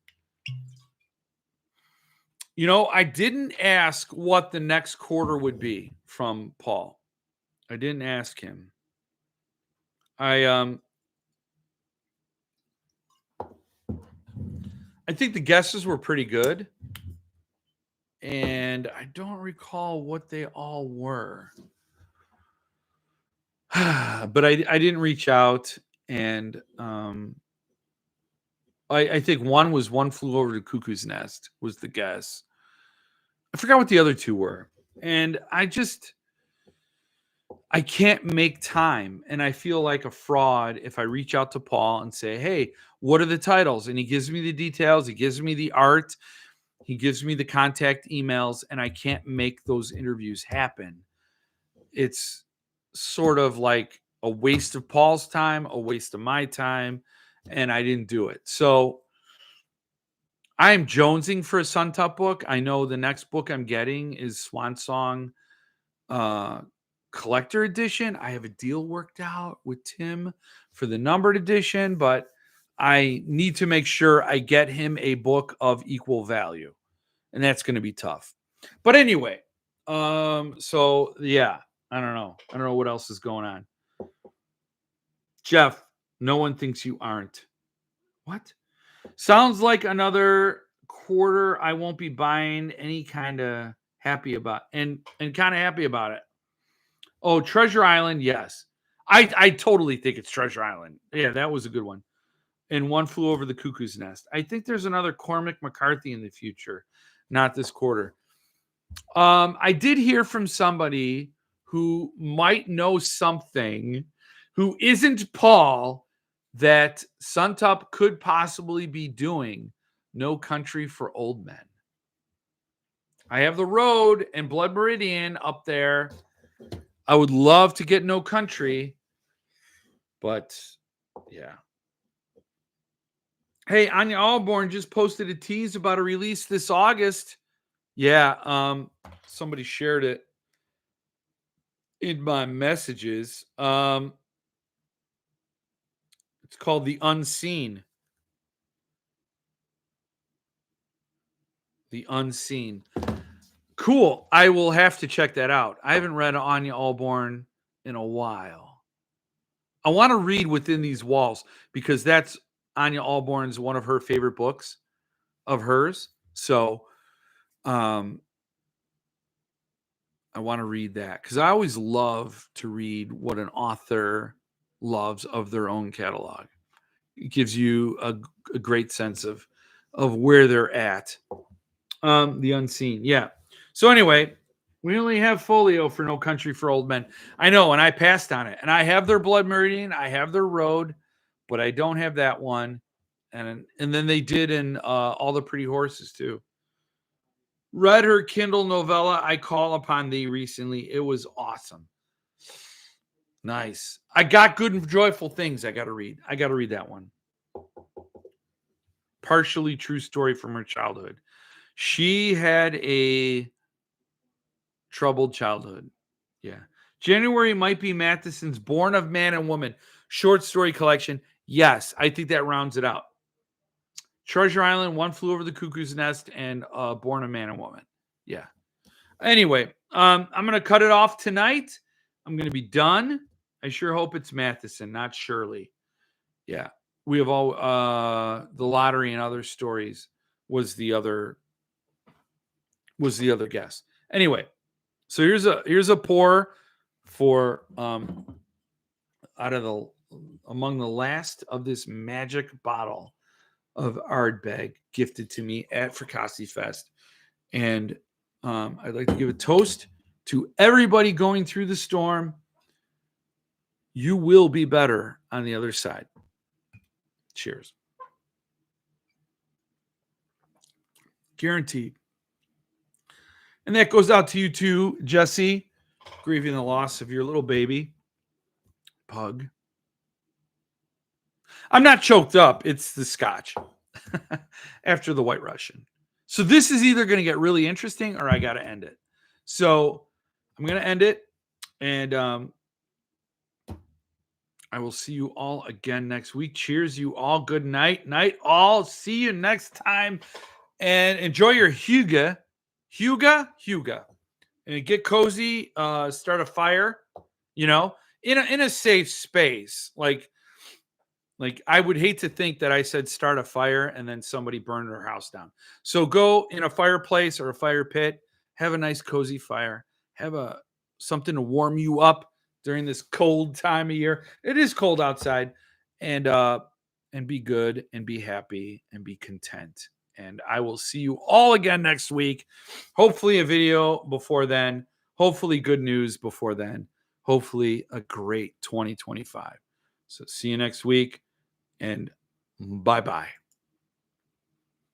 You know, I didn't ask what the next quarter would be from Paul. I didn't ask him. I think the guesses were pretty good. And I don't recall what they all were. But I didn't reach out, and I think one was One Flew Over the Cuckoo's Nest was the guess. I forgot what the other two were. And I can't make time. And I feel like a fraud if I reach out to Paul and say, hey, what are the titles? And he gives me the details. He gives me the art. He gives me the contact emails, and I can't make those interviews happen. It's sort of like a waste of Paul's time, a waste of my time, and I didn't do it. So I am jonesing for a Suntop book. I know the next book I'm getting is Swan Song collector edition. I have a deal worked out with Tim for the numbered edition, but I need to make sure I get him a book of equal value, and that's going to be tough. But anyway, so yeah, I don't know what else is going on. Jeff, no one thinks you aren't. What? Sounds like another quarter I won't be buying any kind of happy about and kind of happy about it. Oh, Treasure Island, yes. I totally think it's Treasure Island. Yeah, that was a good one. And One Flew Over the Cuckoo's Nest. I think there's another Cormac McCarthy in the future, not this quarter. I did hear from somebody who might know something who isn't Paul that Suntop could possibly be doing No Country for Old Men. I have The Road and Blood Meridian up there. I would love to get No Country, but yeah. Hey, Anya Allborn just posted a tease about a release this August. Yeah, somebody shared it in my messages. It's called The Unseen. The Unseen. Cool. I will have to check that out. I haven't read Anya Allborn in a while. I want to read Within These Walls because that's Anya Allborn's one of her favorite books of hers. So I want to read that because I always love to read what an author loves of their own catalog. It gives you a great sense of where they're at. The Unseen. Yeah. So anyway, we only have Folio for No Country for Old Men. I know, and I passed on it. And I have their Blood Meridian. I have their Road, but I don't have that one. And then they did in All the Pretty Horses too. Read her Kindle novella, I Call Upon Thee, recently. It was awesome. Nice. I got Good and Joyful Things I got to read. I got to read that one. Partially true story from her childhood. She had a troubled childhood. Yeah. January might be Matheson's Born of Man and Woman. short story collection. Yes, I think that rounds it out. Treasure Island, One Flew Over the Cuckoo's Nest, and Born a Man and Woman. Yeah. Anyway, I'm going to cut it off tonight. I'm going to be done. I sure hope it's Matheson, not Shirley. Yeah. We have all the lottery and other stories was the other guess. Anyway, so here's a pour for out of the among the last of this magic bottle of Ardbeg gifted to me at Fracassi Fest. And I'd like to give a toast to everybody going through the storm. You will be better on the other side. Cheers. Guaranteed. And that goes out to you too, Jesse, grieving the loss of your little baby, Pug. I'm not choked up. It's the scotch after the White Russian. So this is either going to get really interesting or I got to end it. So I'm going to end it. And I will see you all again next week. Cheers, you all. Good night. Night all. See you next time. And enjoy your Huga. And get cozy. Start a fire, in a safe space. Like I would hate to think that I said start a fire and then somebody burned their house down. So go in a fireplace or a fire pit, have a nice cozy fire, have something to warm you up during this cold time of year. It is cold outside, and be good and be happy and be content. And I will see you all again next week. Hopefully a video before then. Hopefully good news before then. Hopefully a great 2025. So see you next week. And bye-bye.